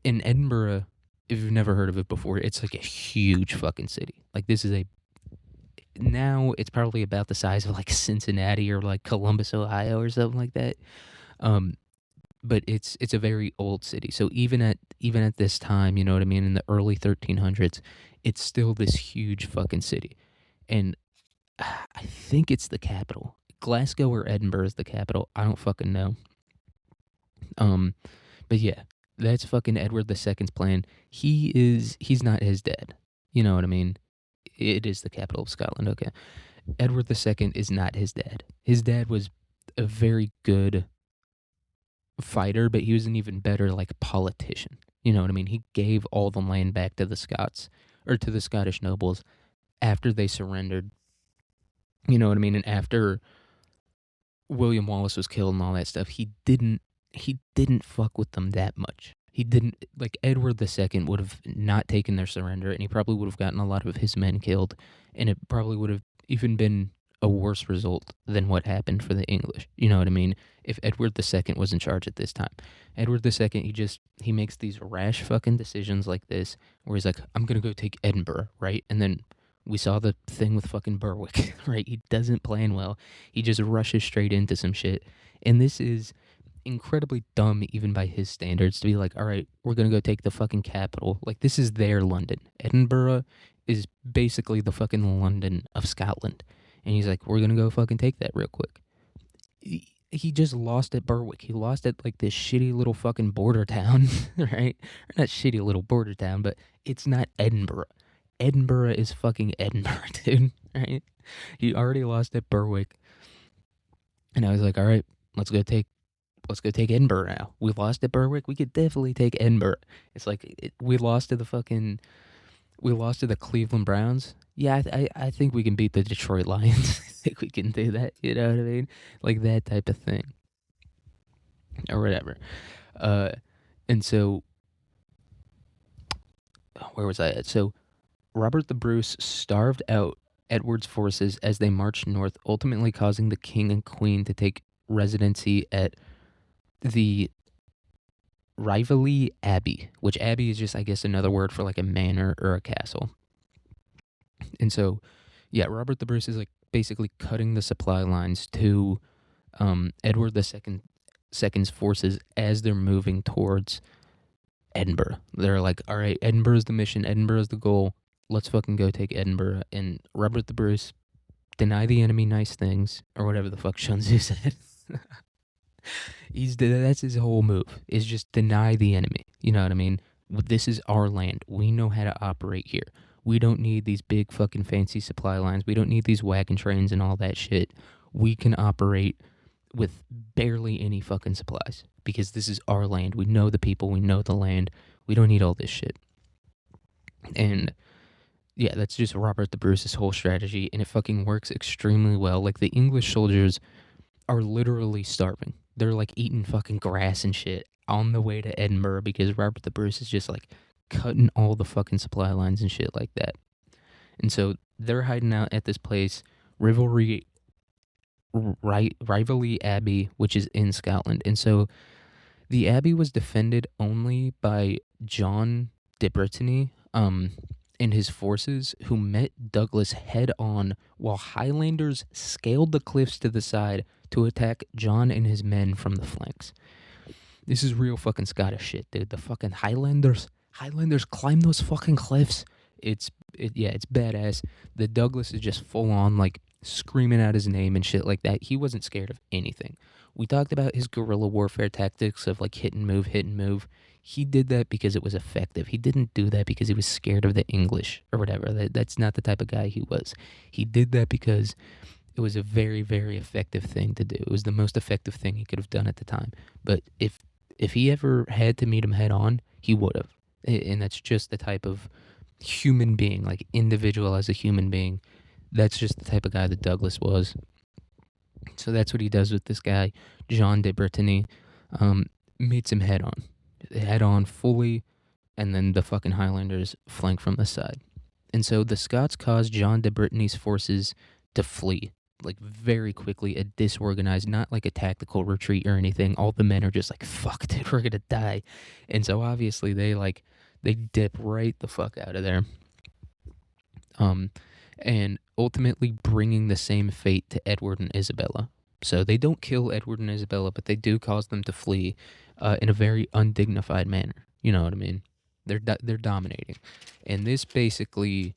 if you've never heard of it before, it's like a huge fucking city. Like now it's probably about the size of like Cincinnati or like Columbus, Ohio or something like that. But it's a very old city. So even at this time, you know what I mean, in the early 1300s, it's still this huge fucking city. And I think it's the capital. Glasgow or Edinburgh is the capital. I don't fucking know. But yeah, That's fucking Edward II's plan. He's not his dad. You know what I mean? It is the capital of Scotland, okay. Edward II is not his dad. His dad was a very good fighter, but he was an even better like politician. You know what I mean? He gave all the land back to the Scots or to the Scottish nobles after they surrendered. You know what I mean? And after William Wallace was killed and all that stuff, he didn't fuck with them that much. He didn't like Edward II would have not taken their surrender, and he probably would have gotten a lot of his men killed, and it probably would have even been a worse result than what happened for the English. You know what I mean? If Edward II was in charge at this time, Edward II, he makes these rash fucking decisions like this, where he's like, I'm gonna go take Edinburgh, right? And then we saw the thing with fucking Berwick, right? He doesn't plan well. He just rushes straight into some shit, and this is incredibly dumb even by his standards to be like, all right, we're gonna go take the fucking capital. Like, this is their London. Edinburgh is basically the fucking London of Scotland. And he's like, we're gonna go fucking take that real quick. He just lost at Berwick. He lost at like this shitty little fucking border town, right? Or not shitty little border town, but it's not Edinburgh. Edinburgh is fucking Edinburgh, dude, right? He already lost at Berwick. And I was like, all right, let's go take Edinburgh now. We lost at Berwick. We could definitely take Edinburgh. It's like we lost to the Cleveland Browns. Yeah, I think we can beat the Detroit Lions. I think we can do that. You know what I mean? Like that type of thing, or whatever. And so where was I at? So Robert the Bruce starved out Edward's forces as they marched north, ultimately causing the king and queen to take residency at the Rivoli Abbey, which Abbey is just, I guess, another word for like a manor or a castle. And so, yeah, Robert the Bruce is like basically cutting the supply lines to Edward II's forces as they're moving towards Edinburgh. They're like, all right, Edinburgh's the mission, Edinburgh's the goal. Let's fucking go take Edinburgh. And Robert the Bruce, deny the enemy nice things, or whatever the fuck Sun Tzu said. That's his whole move, is just deny the enemy. You know what I mean? This is our land. We know how to operate here. We don't need these big fucking fancy supply lines. We don't need these wagon trains and all that shit. We can operate with barely any fucking supplies because this is our land. We know the people. We know the land. We don't need all this shit. And yeah, that's just Robert the Bruce's whole strategy, and it fucking works extremely well. Like, the English soldiers are literally starving. They're like eating fucking grass and shit on the way to Edinburgh because Robert the Bruce is just like cutting all the fucking supply lines and shit like that. And so they're hiding out at this place, Rivoli Abbey, which is in Scotland. And so the abbey was defended only by John de Brittany and his forces, who met Douglas head on while Highlanders scaled the cliffs to the side to attack John and his men from the flanks. This is real fucking Scottish shit, dude. The fucking Highlanders climb those fucking cliffs. It's badass. The Douglas is just full on like screaming out his name and shit like that. He wasn't scared of anything. We talked about his guerrilla warfare tactics of like hit and move. He did that because it was effective. He didn't do that because he was scared of the English or whatever. That's not the type of guy he was. He did that because it was a very, very effective thing to do. It was the most effective thing he could have done at the time. But if he ever had to meet him head on, he would have. And that's just the type of human being, like individual as a human being. That's just the type of guy that Douglas was. So that's what he does with this guy, John de Brittany. Meets him head on fully, and then the fucking Highlanders flank from the side. And so the Scots caused John de Brittany's forces to flee, like very quickly, a disorganized, not like a tactical retreat or anything. All the men are just like, fuck, dude, we're gonna die. And so obviously they dip right the fuck out of there. And ultimately bringing the same fate to Edward and Isabella. So they don't kill Edward and Isabella, but they do cause them to flee in a very undignified manner. You know what I mean? They're dominating, and this basically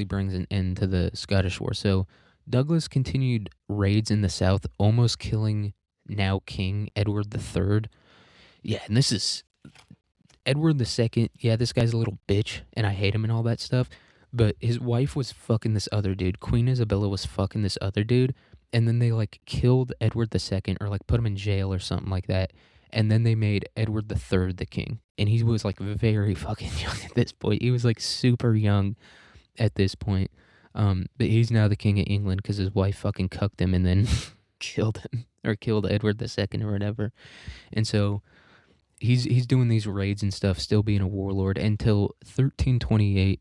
brings an end to the Scottish War. So Douglas continued raids in the south, almost killing now King Edward III. Yeah, and this is Edward II, yeah, this guy's a little bitch, and I hate him and all that stuff. But his wife was fucking this other dude. Queen Isabella was fucking this other dude, and then they like killed Edward II or like put him in jail or something like that. And then they made Edward III the king, and he was like very fucking young at this point. He was like super young at this point. But he's now the king of England because his wife fucking cucked him and then killed him or killed Edward II or whatever. And so he's doing these raids and stuff, still being a warlord until 1328,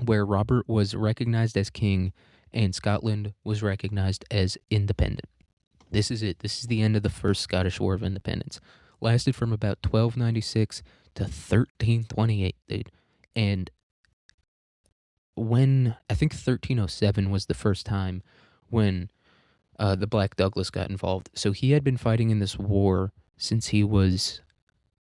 where Robert was recognized as king and Scotland was recognized as independent. This is it. This is the end of the First Scottish War of Independence. Lasted from about 1296 to 1328, dude. And when, I think 1307 was the first time when the Black Douglas got involved. So he had been fighting in this war since he was,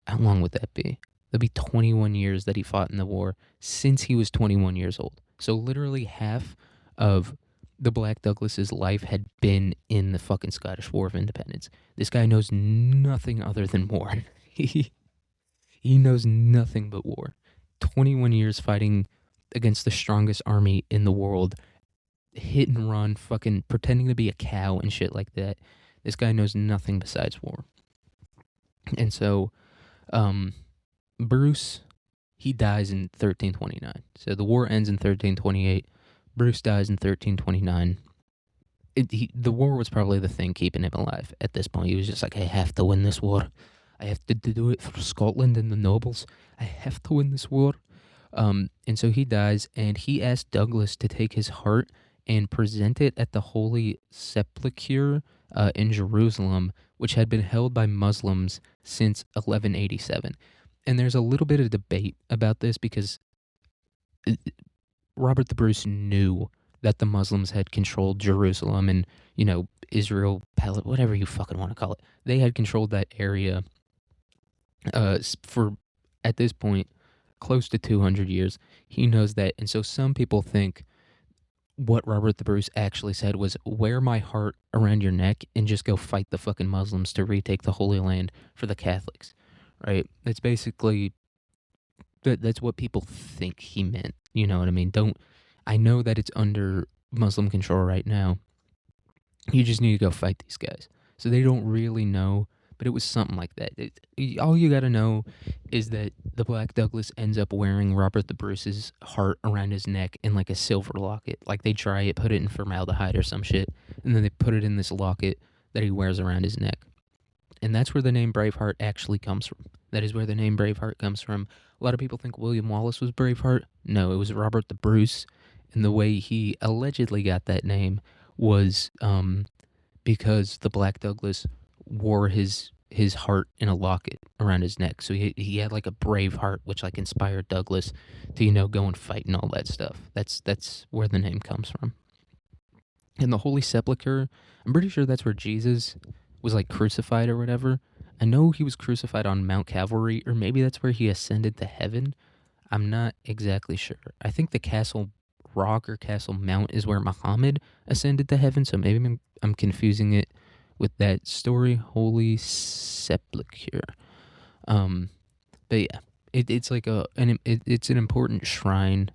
how long would that be? That'd be 21 years that he fought in the war since he was 21 years old. So literally half of the Black Douglas's life had been in the fucking Scottish War of Independence. This guy knows nothing other than war. he knows nothing but war. 21 years fighting against the strongest army in the world, hit and run, fucking pretending to be a cow and shit like that. This guy knows nothing besides war. And so, Bruce, he dies in 1329. So the war ends in 1328. Bruce dies in 1329. The war was probably the thing keeping him alive at this point. He was just like, I have to win this war. I have to do it for Scotland and the nobles. I have to win this war. And so he dies, and he asked Douglas to take his heart and present it at the Holy Sepulchre in Jerusalem, which had been held by Muslims since 1187. And there's a little bit of debate about this because Robert the Bruce knew that the Muslims had controlled Jerusalem and, Israel, Palestine, whatever you fucking want to call it. They had controlled that area for, at this point, close to 200 years. He knows that. And so some people think what Robert the Bruce actually said was, wear my heart around your neck and just go fight the fucking Muslims to retake the Holy Land for the Catholics, right? That's basically, that's what people think he meant. You know what I mean? I know that it's under Muslim control right now. You just need to go fight these guys. So they don't really know, but it was something like that. All you got to know is that the Black Douglas ends up wearing Robert the Bruce's heart around his neck in like a silver locket. Like they dry it, put it in formaldehyde or some shit, and then they put it in this locket that he wears around his neck. And that's where the name Braveheart actually comes from. That is where the name Braveheart comes from. A lot of people think William Wallace was Braveheart. No, it was Robert the Bruce. And the way he allegedly got that name was because the Black Douglas wore his heart in a locket around his neck. So he had like a brave heart, which like inspired Douglas to, go and fight and all that stuff. That's where the name comes from. And the Holy Sepulchre, I'm pretty sure that's where Jesus was like crucified or whatever. I know he was crucified on Mount Calvary, or maybe that's where he ascended to heaven. I'm not exactly sure. I think the Castle Rock or Castle Mount is where Muhammad ascended to heaven, so maybe I'm confusing it with that story. Holy Sepulchre. But yeah, it's like it's an important shrine,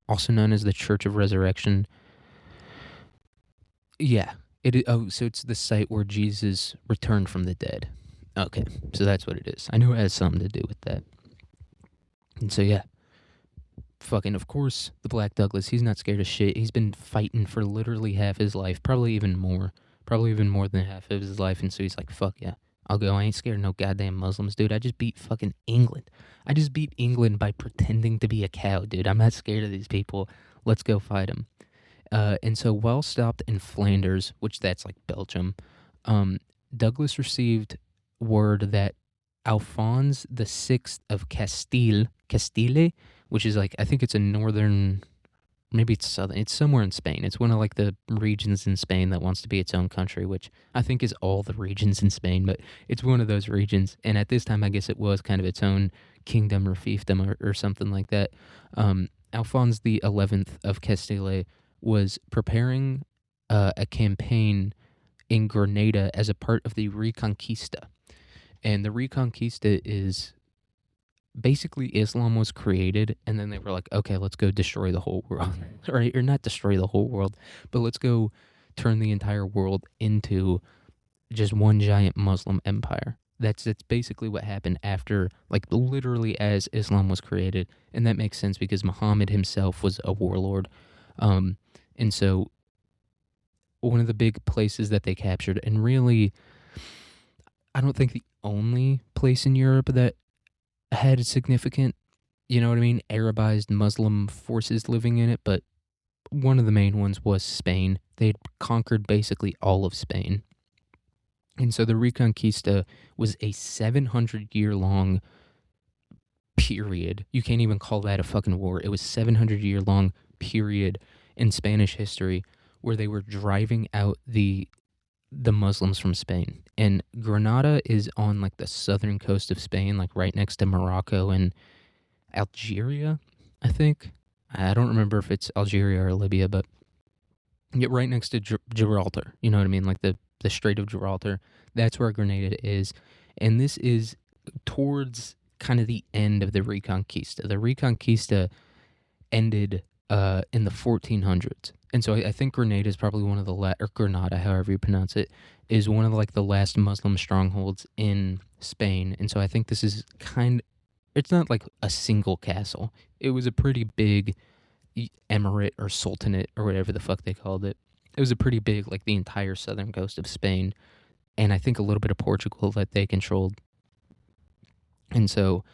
also known as the Church of Resurrection. Yeah. So it's the site where Jesus returned from the dead. Okay, so that's what it is. I know it has something to do with that. And so yeah, fucking, of course, the Black Douglas, he's not scared of shit. He's been fighting for literally half his life, probably even more than half of his life. And so he's like, fuck yeah, I'll go. I ain't scared of no goddamn Muslims, dude. I just beat fucking England. I just beat England by pretending to be a cow, dude. I'm not scared of these people. Let's go fight them. And so while stopped in Flanders, which that's like Belgium, Douglas received word that Alphonse VI of Castile, which is like, I think it's a northern, maybe it's southern, it's somewhere in Spain. It's one of like the regions in Spain that wants to be its own country, which I think is all the regions in Spain, but it's one of those regions. And at this time, I guess it was kind of its own kingdom or fiefdom or something like that. Alphonse XI of Castile was preparing a campaign in Grenada as a part of the Reconquista. And the Reconquista is basically Islam was created, and then they were like, okay, let's go destroy the whole world. Right? Or not destroy the whole world, but let's go turn the entire world into just one giant Muslim empire. That's basically what happened after, like, literally as Islam was created. And that makes sense because Muhammad himself was a warlord. And so one of the big places that they captured, and really, I don't think the only place in Europe that had significant, you know what I mean, Arabized Muslim forces living in it, but one of the main ones was Spain. They'd conquered basically all of Spain. And so the Reconquista was a 700-year-long period. You can't even call that a fucking war. It was 700-year-long period in Spanish history where they were driving out the Muslims from Spain. And Granada is on like the southern coast of Spain, like right next to Morocco and Algeria, I think. I don't remember if it's Algeria or Libya, but right next to Gibraltar. You know what I mean? Like the Strait of Gibraltar. That's where Grenada is. And this is towards kind of the end of the Reconquista. The Reconquista ended in the 1400s. And so I think Grenada is probably one of the or Granada, however you pronounce it, is one of the last Muslim strongholds in Spain. And so I think this is it's not like a single castle. It was a pretty big emirate or sultanate or whatever the fuck they called it. It was a pretty big, like the entire southern coast of Spain. And I think a little bit of Portugal that they controlled. And so,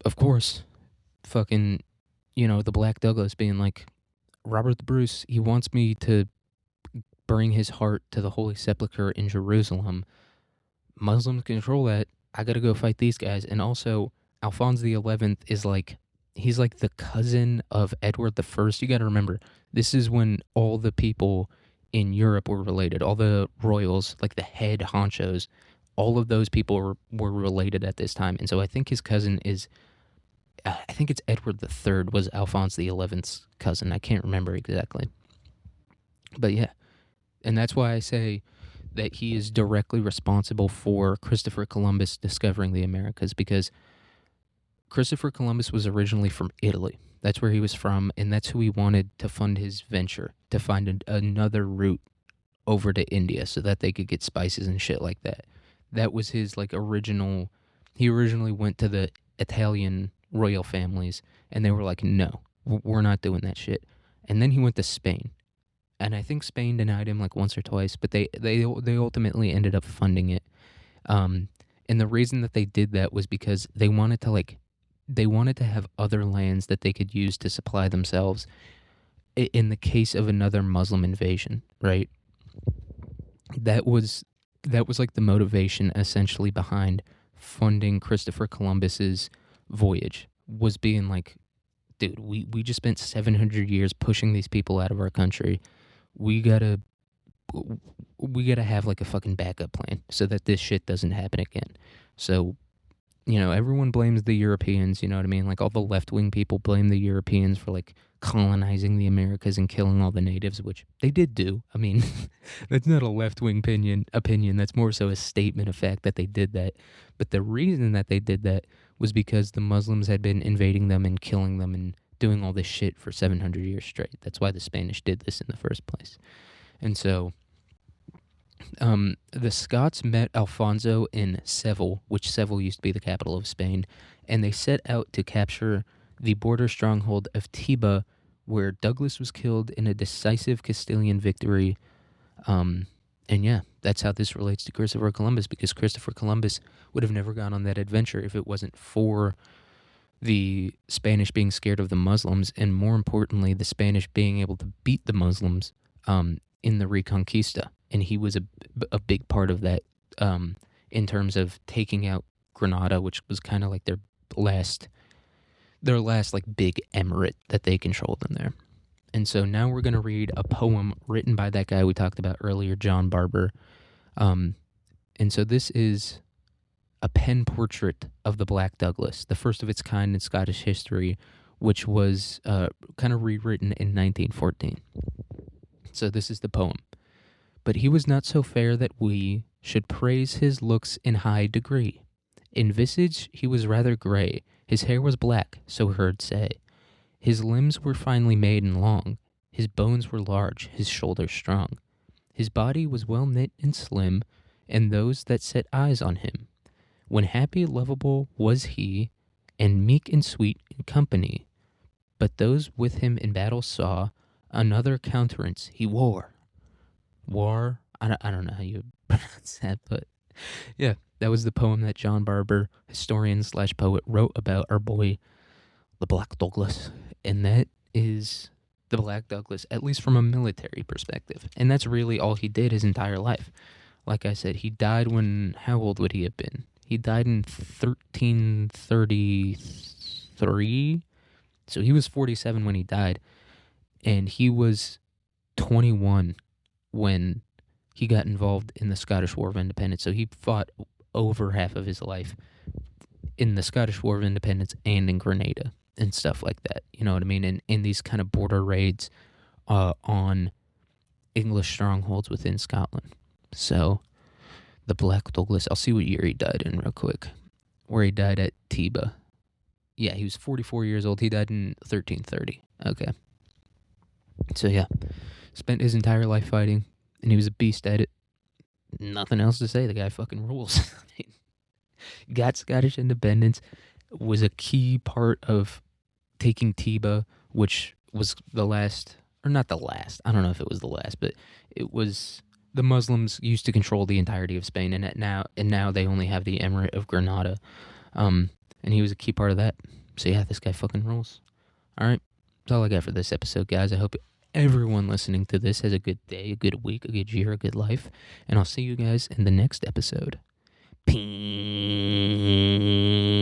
of course, fucking, the Black Douglas being like, Robert the Bruce, he wants me to bring his heart to the Holy Sepulchre in Jerusalem. Muslims control that. I gotta go fight these guys. And also, Alphonse the 11th is he's like the cousin of Edward the First. You gotta remember, this is when all the people in Europe were related. All the royals, like the head honchos, all of those people were related at this time. And so I think his cousin is, I think it's Edward the Third was Alphonse the 11th's cousin. I can't remember exactly. But yeah, and that's why I say that he is directly responsible for Christopher Columbus discovering the Americas, because Christopher Columbus was originally from Italy. That's where he was from, and that's who he wanted to fund his venture, to find another route over to India so that they could get spices and shit like that. That was his original. He originally went to the Italian royal families, and they were like, no, we're not doing that shit. And then he went to Spain, and I think Spain denied him once or twice, but they ultimately ended up funding it. And the reason that they did that was because they wanted to have other lands that they could use to supply themselves in the case of another Muslim invasion, right? That was the motivation essentially behind funding Christopher Columbus's voyage, was being like, dude, we just spent 700 years pushing these people out of our country. We gotta have a fucking backup plan so that this shit doesn't happen again. So, everyone blames the Europeans, you know what I mean? All the left-wing people blame the Europeans for colonizing the Americas and killing all the natives, which they did do. I mean, that's not a left-wing opinion. That's more so a statement of fact that they did that. But the reason that they did that was because the Muslims had been invading them and killing them and doing all this shit for 700 years straight. That's why the Spanish did this in the first place. And so the Scots met Alfonso in Seville, which Seville used to be the capital of Spain, and they set out to capture the border stronghold of Tiba, where Douglas was killed in a decisive Castilian victory. And yeah, that's how this relates to Christopher Columbus, because Christopher Columbus would have never gone on that adventure if it wasn't for the Spanish being scared of the Muslims, and more importantly, the Spanish being able to beat the Muslims in the Reconquista. And he was a big part of that in terms of taking out Granada, which was kind of like their last big emirate that they controlled in there. And so now we're going to read a poem written by that guy we talked about earlier, John Barber. And so this is a pen portrait of the Black Douglas, the first of its kind in Scottish history, which was kind of rewritten in 1914. So this is the poem. But he was not so fair that we should praise his looks in high degree. In visage he was rather grey, his hair was black, so heard say. His limbs were finely made and long, his bones were large, his shoulders strong. His body was well knit and slim, and those that set eyes on him, when happy lovable was he, and meek and sweet in company. But those with him in battle saw another countenance he wore. I don't know how you pronounce that, but yeah, that was the poem that John Barber, historian slash poet, wrote about our boy, the Black Douglas. And that is the Black Douglas, at least from a military perspective. And that's really all he did his entire life. Like I said, he died when, how old would he have been? He died in 1333. So he was 47 when he died. And he was 21 when he got involved in the Scottish War of Independence. So he fought over half of his life in the Scottish War of Independence and in Grenada and stuff like that. You know what I mean? And in these kind of border raids on English strongholds within Scotland. So the Black Douglas, I'll see what year he died in real quick. Where he died at Tiba. Yeah, he was 44 years old. He died in 1330. Okay. So yeah, spent his entire life fighting, and he was a beast at it. Nothing else to say. The guy fucking rules. Got Scottish independence, was a key part of taking Tiba, which was the last, or not the last, I don't know if it was the last, but it was, the Muslims used to control the entirety of Spain, and now they only have the Emirate of Granada, and he was a key part of that. So yeah, this guy fucking rules. All right, that's all I got for this episode, guys. I hope everyone listening to this has a good day, a good week, a good year, a good life, and I'll see you guys in the next episode. Peace.